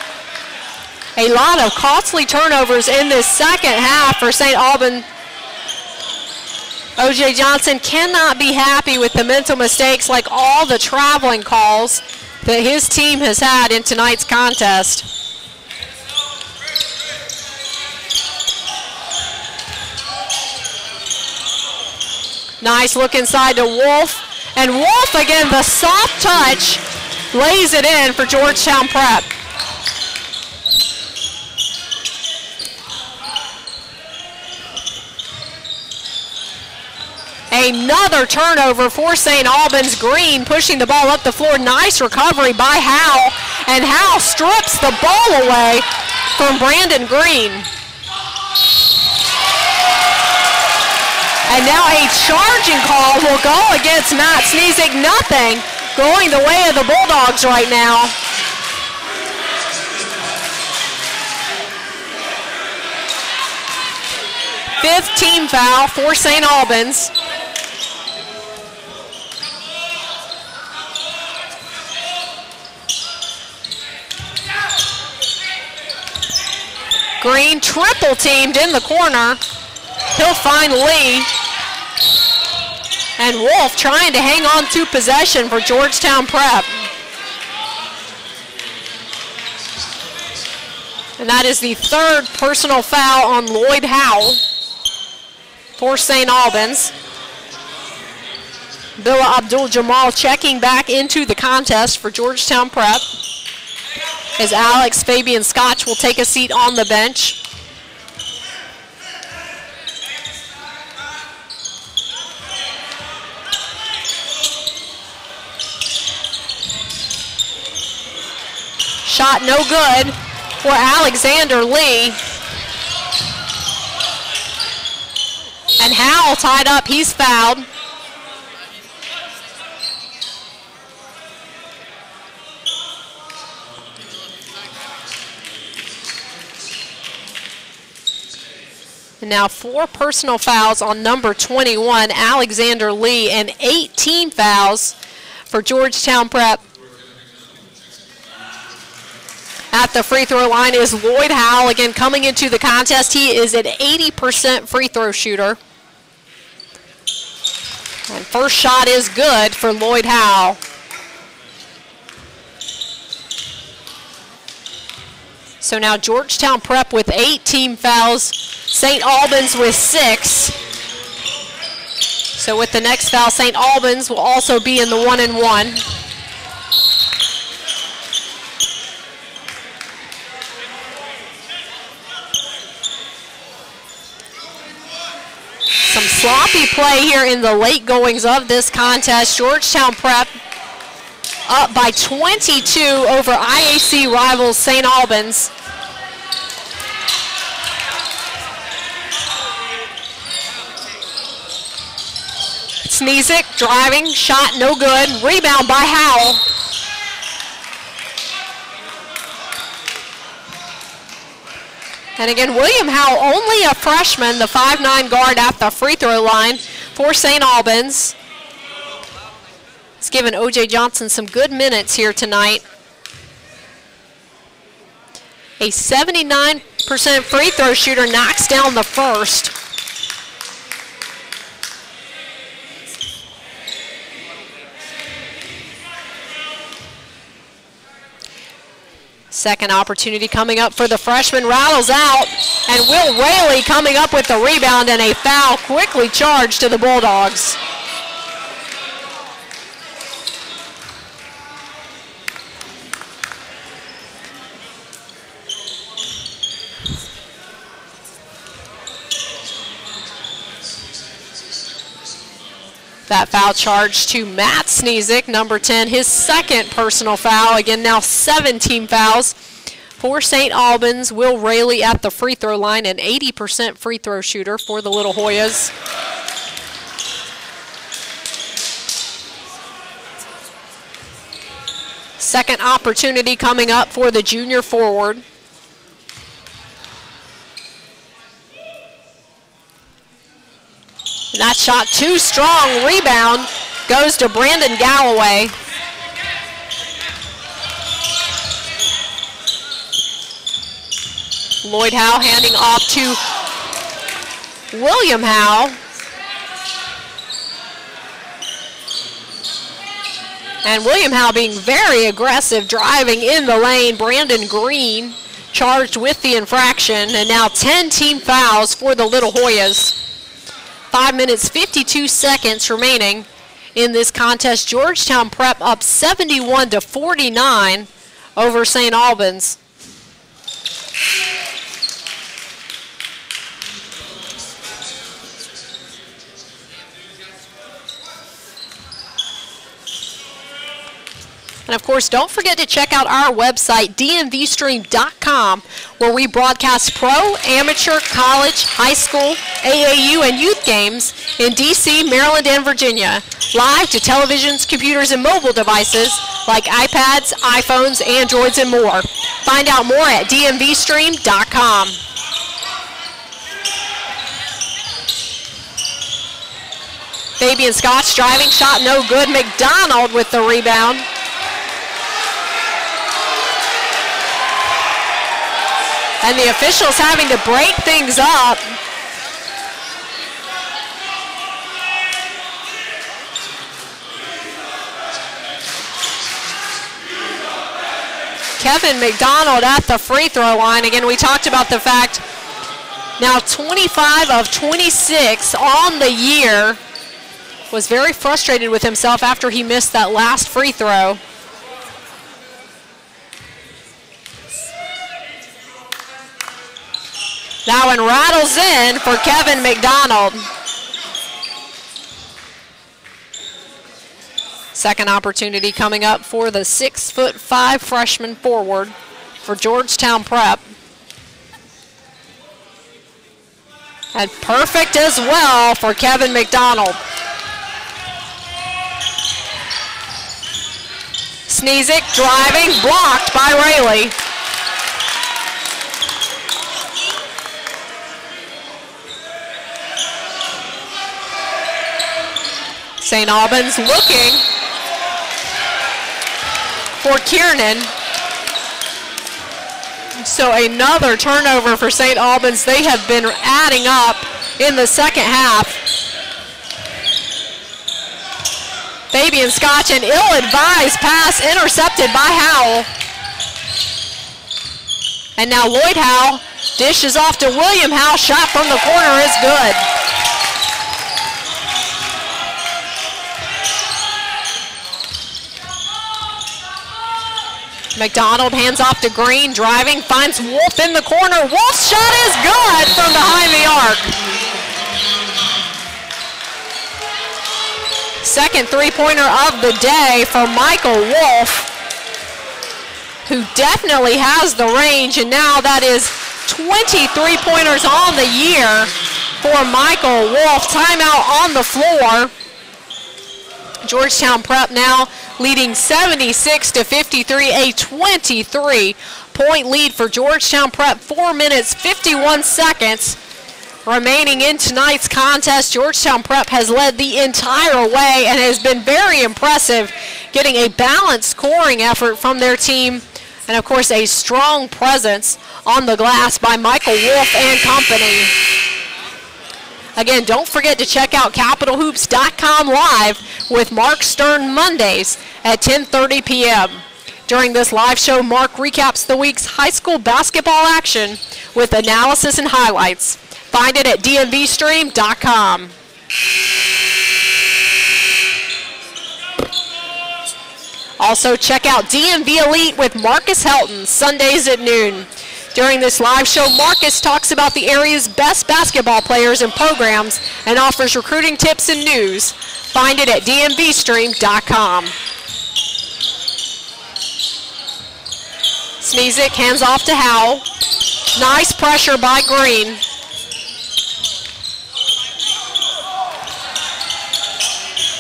A lot of costly turnovers in this second half for St. Albans. O.J. Johnson cannot be happy with the mental mistakes like all the traveling calls that his team has had in tonight's contest. Nice look inside to Wolf. And Wolf, again, the soft touch, lays it in for Georgetown Prep. Another turnover for St. Albans. Green pushing the ball up the floor. Nice recovery by Howell. And Howell strips the ball away from Brandon Green. And now a charging call will go against Matt Sneesick. Nothing going the way of the Bulldogs right now. Fifth team foul for St. Albans. Green triple teamed in the corner. He'll find Lee. And Wolf trying to hang on to possession for Georgetown Prep. And that is the third personal foul on Lloyd Howell for St. Albans. Billah Abdul-Jamal checking back into the contest for Georgetown Prep, as Alex Fabian Scotch will take a seat on the bench. Shot no good for Alexander Lee. And Howell tied up, he's fouled. And now 4 personal fouls on number 21, Alexander Lee, and 18 fouls for Georgetown Prep. At the free throw line is Lloyd Howell. Again, coming into the contest, he is an 80% free throw shooter. And first shot is good for Lloyd Howell. So now Georgetown Prep with 8 team fouls, St. Albans with 6. So with the next foul, St. Albans will also be in the 1-and-1. Some sloppy play here in the late goings of this contest. Georgetown Prep up by 22 over IAC rivals St. Albans. Sneesick driving, shot no good. Rebound by Howell. And again, William Howell, only a freshman, the 5'9" guard at the free throw line for St. Albans. It's given O.J. Johnson some good minutes here tonight. A 79% free throw shooter knocks down the first. Second opportunity coming up for the freshman, rattles out, and Will Rayleigh coming up with the rebound, and a foul quickly charged to the Bulldogs. That foul charge to Matt Sneesick, number 10, his second personal foul. Again, now 17 fouls For St. Albans, Will Rayleigh at the free throw line, an 80% free throw shooter for the Little Hoyas. Second opportunity coming up for the junior forward. And that shot too strong. Rebound goes to Brandon Galloway. Lloyd Howe handing off to William Howe. And William Howe being very aggressive, driving in the lane. Brandon Green charged with the infraction. And now 10 team fouls for the Little Hoyas. 5 minutes, 52 seconds remaining in this contest. Georgetown Prep up 71-49 over St. Albans. And of course, don't forget to check out our website, DMVSTREAM.com, where we broadcast pro, amateur, college, high school, AAU, and youth games in DC, Maryland, and Virginia, live to televisions, computers, and mobile devices like iPads, iPhones, Androids, and more. Find out more at DMVSTREAM.com. Fabian Scott's driving shot no good. McDonald with the rebound. And the officials having to break things up. Kevin McDonald at the free throw line. Again, we talked about the fact now 25 of 26 on the year. Was very frustrated with himself after he missed that last free throw. Now and rattles in for Kevin McDonald. Second opportunity coming up for the 6'5" freshman forward for Georgetown Prep. And perfect as well for Kevin McDonald. Sneezik driving, blocked by Rayleigh. St. Albans looking for Kiernan. So another turnover for St. Albans. They have been adding up in the second half. Fabian Scotch, an ill-advised pass intercepted by Howell. And now Lloyd Howe dishes off to William Howe. Shot from the corner is good. McDonald hands off to Green, driving, finds Wolf in the corner. Wolf's shot is good from behind the arc. Second three-pointer of the day for Michael Wolf, who definitely has the range, and now that is 20 three-pointers on the year for Michael Wolf. Timeout on the floor. Georgetown Prep now leading 76-53, a 23-point lead for Georgetown Prep. 4 minutes, 51 seconds remaining in tonight's contest. Georgetown Prep has led the entire way and has been very impressive, getting a balanced scoring effort from their team, and of course a strong presence on the glass by Michael Wolf and company. Again, don't forget to check out CapitalHoops.com live with Mark Stern Mondays at 10:30 p.m. During this live show, Mark recaps the week's high school basketball action with analysis and highlights. Find it at DMVSTREAM.com. Also, check out DMV Elite with Marcus Helton, Sundays at noon. During this live show, Marcus talks about the area's best basketball players and programs and offers recruiting tips and news. Find it at DMVStream.com. Sneezik hands off to Howell. Nice pressure by Green.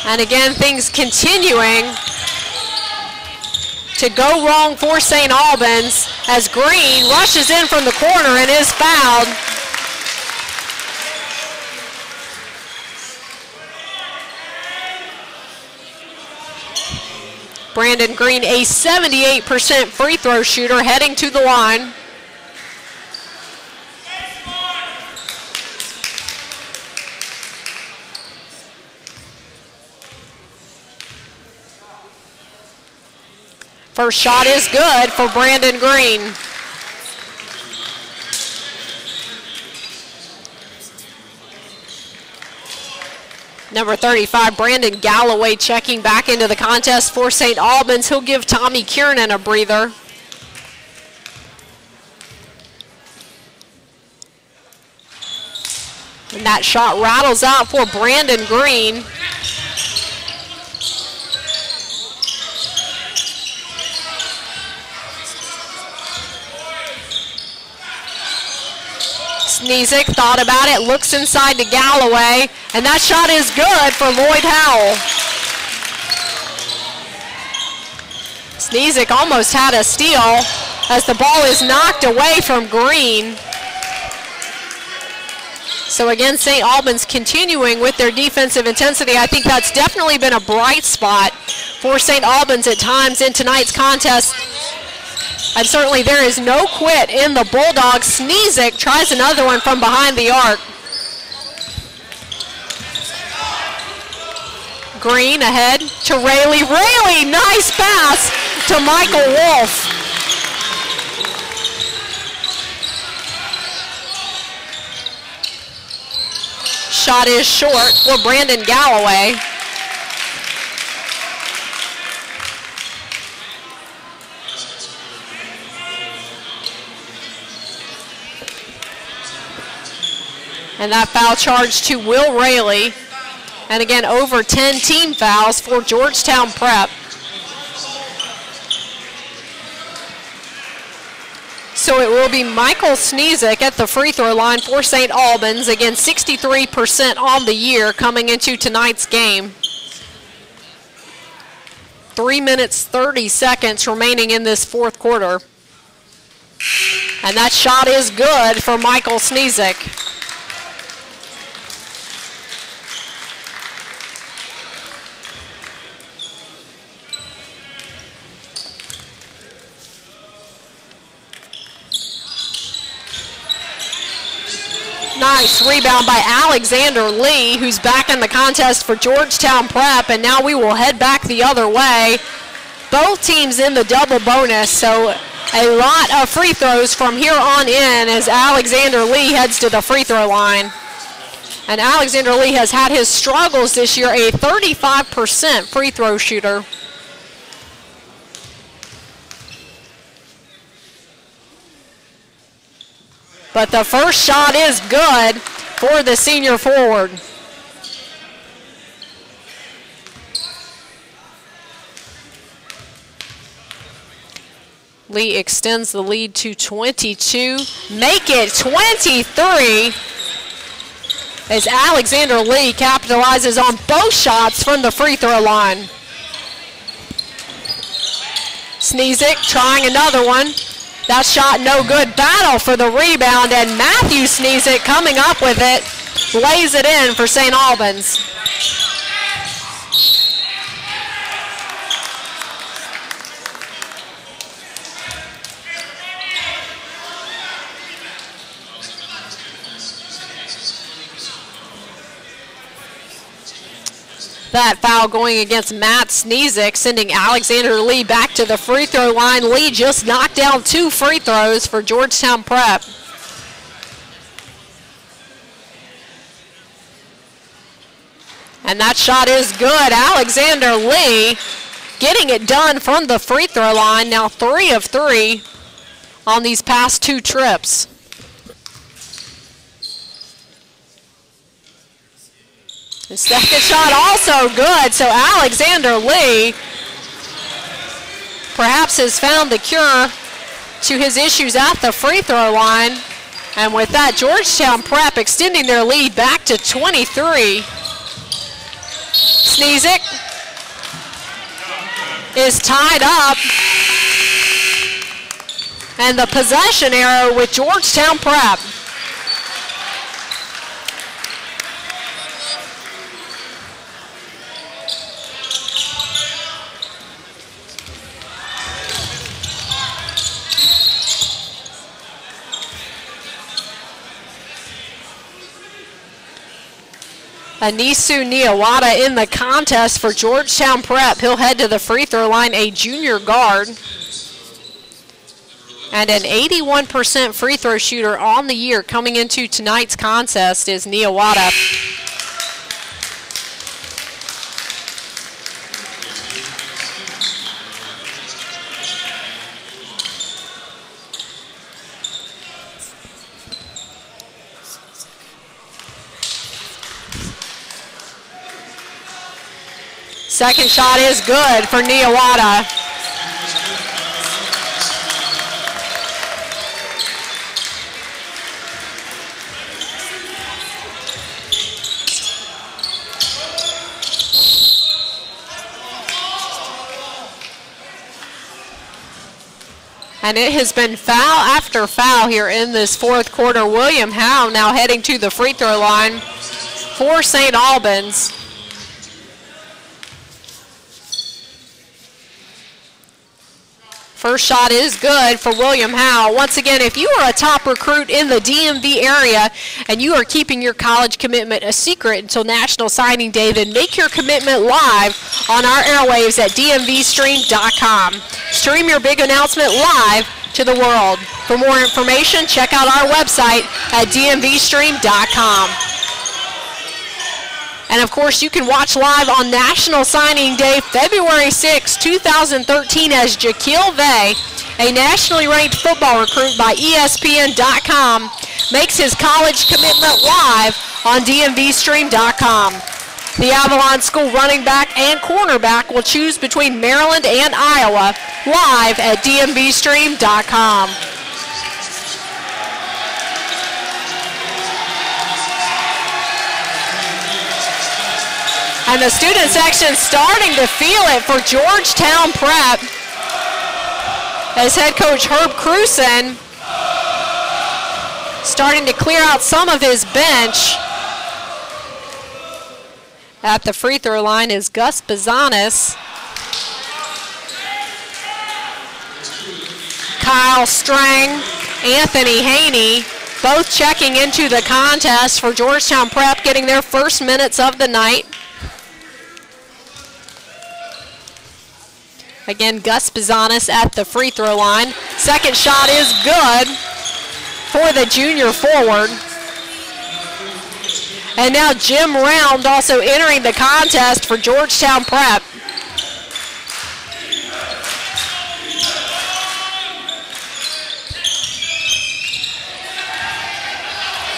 And again, things continuing to go wrong for St. Albans as Green rushes in from the corner and is fouled. Brandon Green, a 78% free throw shooter, heading to the line. First shot is good for Brandon Green. Number 35, Brandon Galloway, checking back into the contest for St. Albans. He'll give Tommy Kiernan a breather. And that shot rattles out for Brandon Green. Sneezik thought about it, looks inside to Galloway, and that shot is good for Lloyd Howell. Sneezik almost had a steal as the ball is knocked away from Green. So again, St. Albans continuing with their defensive intensity. I think that's definitely been a bright spot for St. Albans at times in tonight's contest. And certainly there is no quit in the Bulldogs. Sneezik tries another one from behind the arc. Green ahead to Rayleigh. Rayleigh, nice pass to Michael Wolf. Shot is short for Brandon Galloway. And that foul charge to Will Rayleigh. And again, over 10 team fouls for Georgetown Prep. So it will be Michael Sneezik at the free throw line for St. Albans. Again, 63% on the year coming into tonight's game. 3 minutes, 30 seconds remaining in this fourth quarter. And that shot is good for Michael Sneezik. Nice rebound by Alexander Lee, who's back in the contest for Georgetown Prep, and now we will head back the other way. Both teams in the double bonus, so a lot of free throws from here on in as Alexander Lee heads to the free throw line. And Alexander Lee has had his struggles this year, a 35% free throw shooter. But the first shot is good for the senior forward. Lee extends the lead to 22. Make it 23 as Alexander Lee capitalizes on both shots from the free throw line. Sneezik trying another one. That shot no good. Battle for the rebound, and Matthew Sneezik coming up with it. Lays it in for St. Albans. That foul going against Matt Sneezik, sending Alexander Lee back to the free throw line. Lee just knocked down 2 free throws for Georgetown Prep. And that shot is good. Alexander Lee getting it done from the free throw line. Now 3 of 3 on these past 2 trips. The second shot also good, so Alexander Lee perhaps has found the cure to his issues at the free throw line. And with that, Georgetown Prep extending their lead back to 23. Sneezik is tied up. And the possession arrow with Georgetown Prep. Anisu Niawata in the contest for Georgetown Prep. He'll head to the free throw line, a junior guard. And an 81% free throw shooter on the year coming into tonight's contest is Niawata. Second shot is good for Niawata. And it has been foul after foul here in this fourth quarter. William Howe now heading to the free throw line for St. Albans. First shot is good for William Howe. Once again, if you are a top recruit in the DMV area and you are keeping your college commitment a secret until National Signing Day, then make your commitment live on our airwaves at DMVSTREAM.com. Stream your big announcement live to the world. For more information, check out our website at DMVSTREAM.com. And of course, you can watch live on National Signing Day, February 6, 2013, as Jaquil Vay, a nationally ranked football recruit by ESPN.com, makes his college commitment live on DMVStream.com. The Avalon School running back and cornerback will choose between Maryland and Iowa live at DMVStream.com. And the student section starting to feel it for Georgetown Prep as head coach Herb Cruson starting to clear out some of his bench. At the free throw line is Gus Bizanis. Kyle Strang, Anthony Haney, both checking into the contest for Georgetown Prep, getting their first minutes of the night. Again, Gus Bizanis at the free throw line. Second shot is good for the junior forward. And now Jim Round also entering the contest for Georgetown Prep.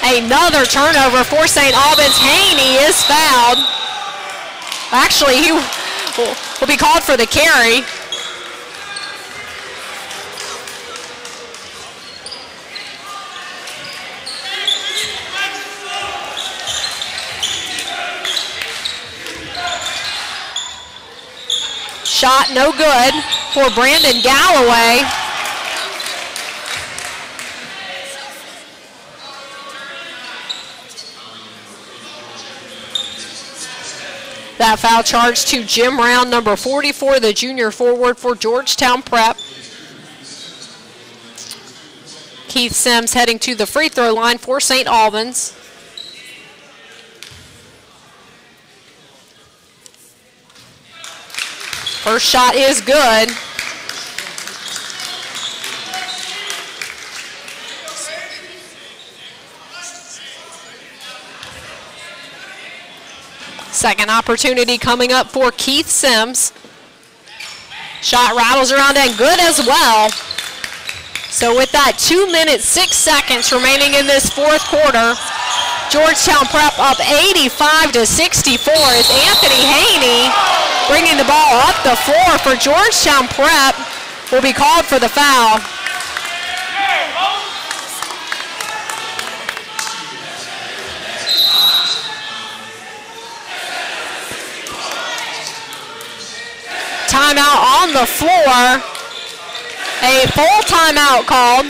Another turnover for St. Albans. Haney is fouled. Actually, he will be called for the carry. Shot no good for Brandon Galloway. That foul charge to Jim Round, number 44, the junior forward for Georgetown Prep. Keith Sims heading to the free throw line for St. Albans. First shot is good. Second opportunity coming up for Keith Sims. Shot rattles around and good as well. So with that 2 minutes, 6 seconds remaining in this fourth quarter, Georgetown Prep up 85-64 as Anthony Haney bringing the ball up the floor for Georgetown Prep will be called for the foul. timeout on the floor. A full timeout called.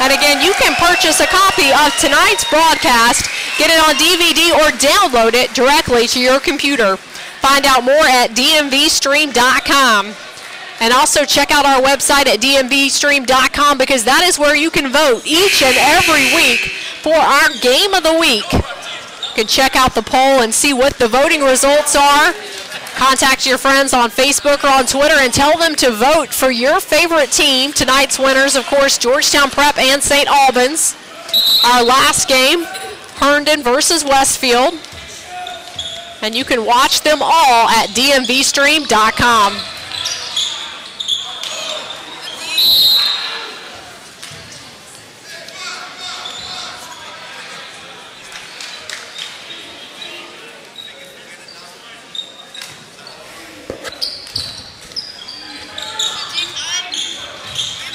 And again, you can purchase a copy of tonight's broadcast, get it on DVD, or download it directly to your computer. Find out more at DMVSTREAM.com. And also check out our website at DMVSTREAM.com, because that is where you can vote each and every week for our Game of the Week. You can check out the poll and see what the voting results are. Contact your friends on Facebook or on Twitter and tell them to vote for your favorite team. Tonight's winners, of course, Georgetown Prep and St. Albans. Our last game, Herndon versus Westfield. And you can watch them all at DMVSTREAM.com.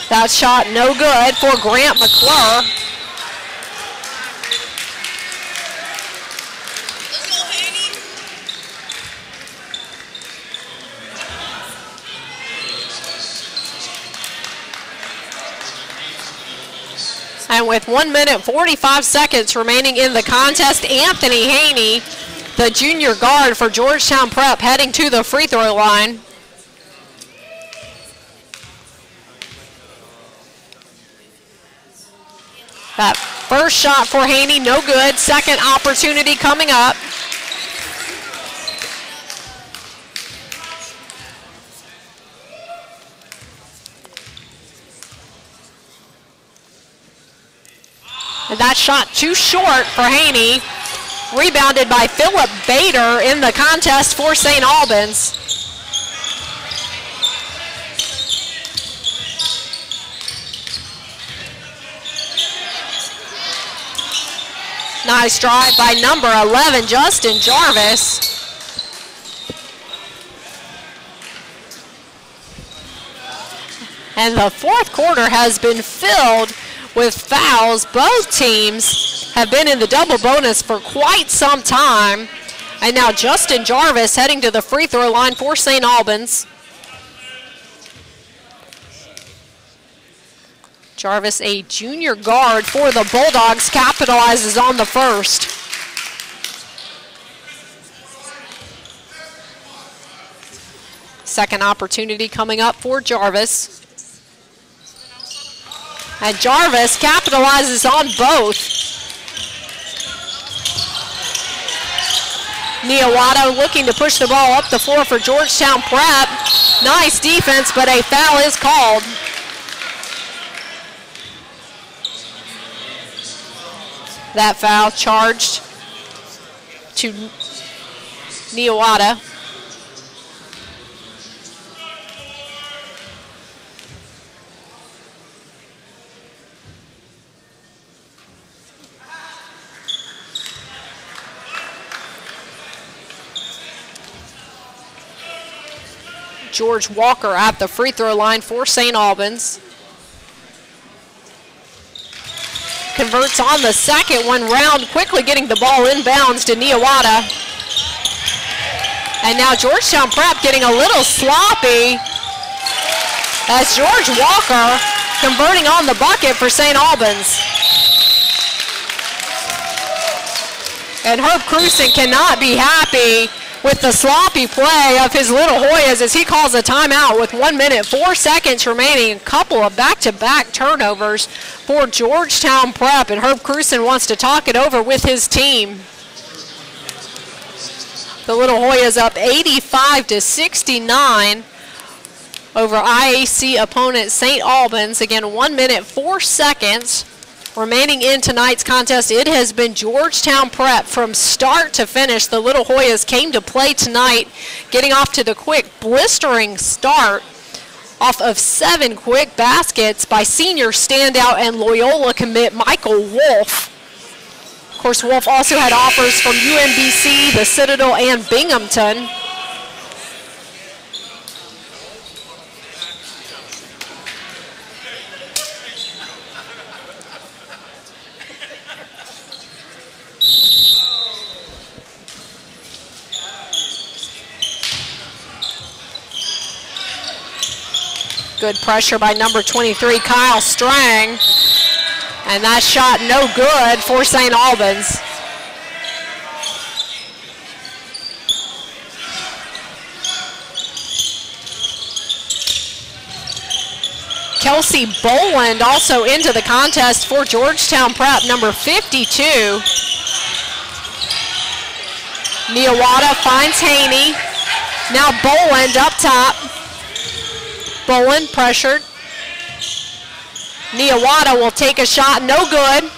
That shot no good for Grant McClure. And with 1 minute 45 seconds remaining in the contest, Anthony Haney, the junior guard for Georgetown Prep, heading to the free throw line. That first shot for Haney, no good. Second opportunity coming up. And that shot too short for Haney. Rebounded by Philip Bader in the contest for St. Albans. Nice drive by number 11, Justin Jarvis. And the fourth quarter has been filled with fouls. Both teams have been in the double bonus for quite some time. And now Justin Jarvis heading to the free throw line for St. Albans. Jarvis, a junior guard for the Bulldogs, capitalizes on the first. Second opportunity coming up for Jarvis. And Jarvis capitalizes on both. Niawata looking to push the ball up the floor for Georgetown Prep. Nice defense, but a foul is called. That foul charged to Niawata. George Walker at the free throw line for St. Albans. Converts on the second one. Round quickly getting the ball inbounds to Niawata. And now Georgetown Prep getting a little sloppy as George Walker converting on the bucket for St. Albans. And Herb Cruson cannot be happy with the sloppy play of his Little Hoyas as he calls a timeout with 1 minute 4 seconds remaining. A couple of back-to-back turnovers for Georgetown Prep, and Herb Cruson wants to talk it over with his team. The Little Hoyas up 85-69 over IAC opponent St. Albans. Again, 1 minute 4 seconds remaining in tonight's contest. It has been Georgetown Prep from start to finish. The Little Hoyas came to play tonight, getting off to the quick, blistering start off of 7 quick baskets by senior standout and Loyola commit Michael Wolf. Of course, Wolf also had offers from UMBC, the Citadel, and Binghamton. Good pressure by number 23, Kyle Strang. And that shot no good for St. Albans. Kelsey Boland also into the contest for Georgetown Prep, number 52. Niawata finds Haney. Now Boland up top. Boland pressured. Niawata will take a shot, no good.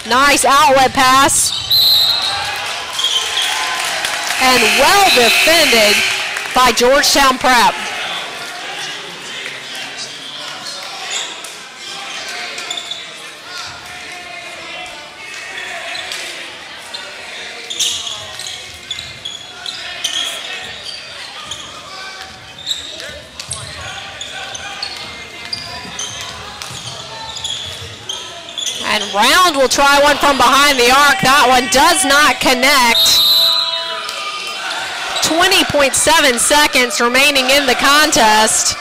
Nice outlet pass. And well defended by Georgetown Prep. And Round will try one from behind the arc. That one does not connect. 20.7 seconds remaining in the contest.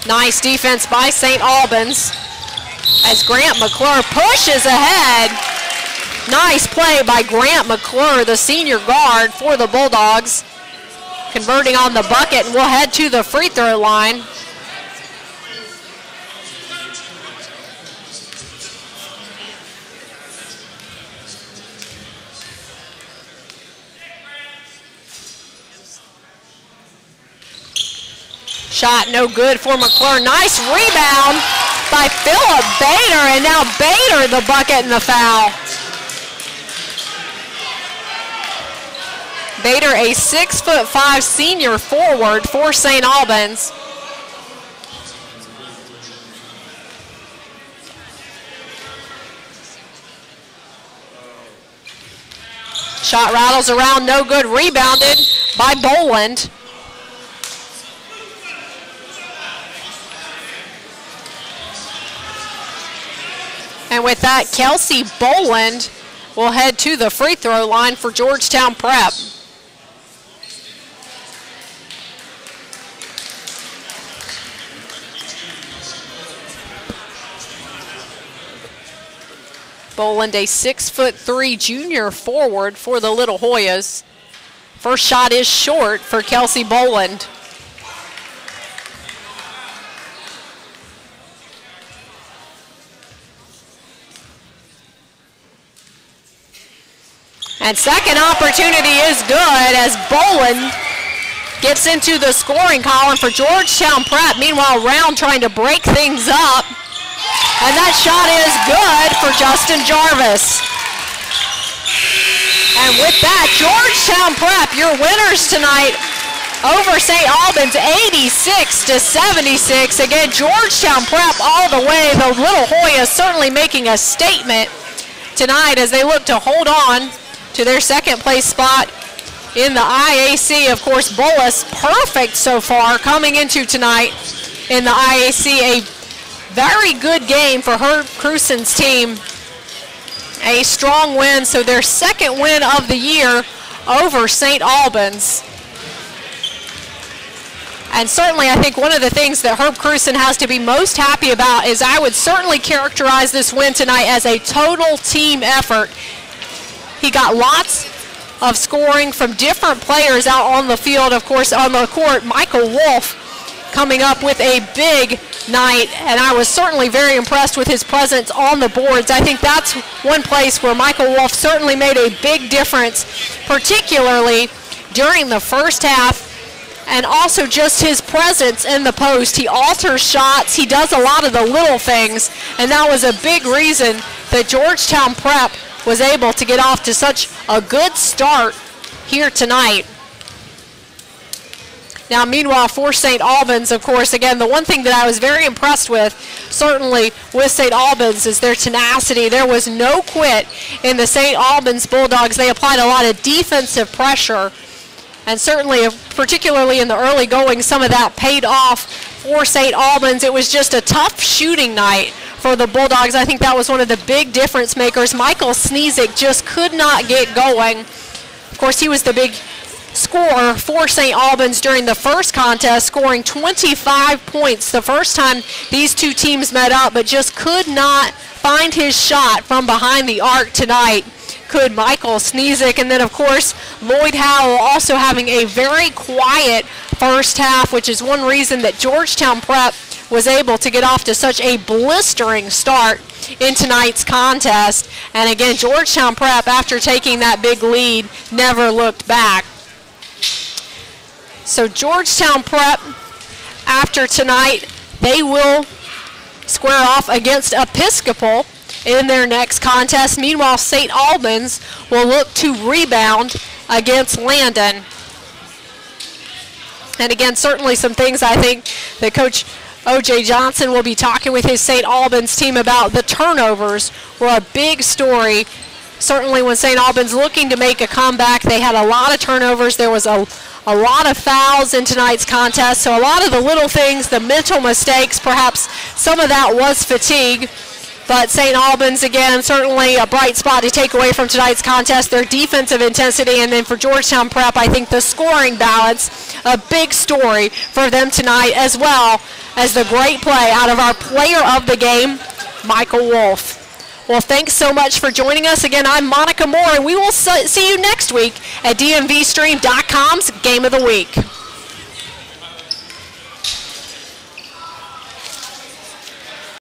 Nice defense by St. Albans as Grant McClure pushes ahead. Nice play by Grant McClure, the senior guard for the Bulldogs. Converting on the bucket, and we'll head to the free throw line. Shot no good for McClure. Nice rebound by Philip Bader, and now Bader the bucket and the foul. Bader, a 6'5" senior forward for St. Albans. Shot rattles around, no good. Rebounded by Boland. And with that, Kelsey Boland will head to the free throw line for Georgetown Prep. Boland, a 6'3" junior forward for the Little Hoyas. First shot is short for Kelsey Boland. And second opportunity is good as Boland gets into the scoring column for Georgetown Prep. Meanwhile, Round trying to break things up. And that shot is good for Justin Jarvis. And with that, Georgetown Prep, your winners tonight over St. Albans, 86-76. Again, Georgetown Prep all the way. The Little Hoyas certainly making a statement tonight as they look to hold on to their second place spot in the IAC. Of course, Bullis perfect so far coming into tonight in the IAC. A very good game for Herb Crusen's team. A strong win, so their second win of the year over St. Albans. And certainly I think one of the things that Herb Crusen has to be most happy about is I would certainly characterize this win tonight as a total team effort. He got lots of scoring from different players out on the field. Of course, on the court, Michael Wolf coming up with a big night, and I was certainly very impressed with his presence on the boards. I think that's one place where Michael Wolf certainly made a big difference, particularly during the first half, and also just his presence in the post. He alters shots, he does a lot of the little things, and that was a big reason that Georgetown Prep was able to get off to such a good start here tonight. Now, meanwhile, for St. Albans, of course, again, the one thing that I was very impressed with, certainly with St. Albans, is their tenacity. There was no quit in the St. Albans Bulldogs. They applied a lot of defensive pressure, and certainly, particularly in the early going, some of that paid off for St. Albans. It was just a tough shooting night for the Bulldogs. I think that was one of the big difference makers. Michael Snezik just could not get going. Of course, he was the big scorer for St. Albans during the first contest, scoring 25 points the first time these two teams met up, but just could not find his shot from behind the arc tonight. Could Michael Snezik. And then, of course, Lloyd Howell also having a very quiet first half, which is one reason that Georgetown Prep was able to get off to such a blistering start in tonight's contest. And again, Georgetown Prep, after taking that big lead, never looked back. So Georgetown Prep, after tonight, they will square off against Episcopal in their next contest. Meanwhile, St. Albans will look to rebound against Landon. And again, certainly some things I think that Coach O.J. Johnson will be talking with his St. Albans team about. The turnovers were a big story. Certainly when St. Albans looking to make a comeback, they had a lot of turnovers. There was a lot of fouls in tonight's contest. So a lot of the little things, the mental mistakes, perhaps some of that was fatigue. But St. Albans, again, certainly a bright spot to take away from tonight's contest, their defensive intensity. And then for Georgetown Prep, I think the scoring balance, a big story for them tonight, as well as the great play out of our player of the game, Michael Wolf. Well, thanks so much for joining us. Again, I'm Monica Moore, and we will see you next week at DMVSTREAM.com's Game of the Week.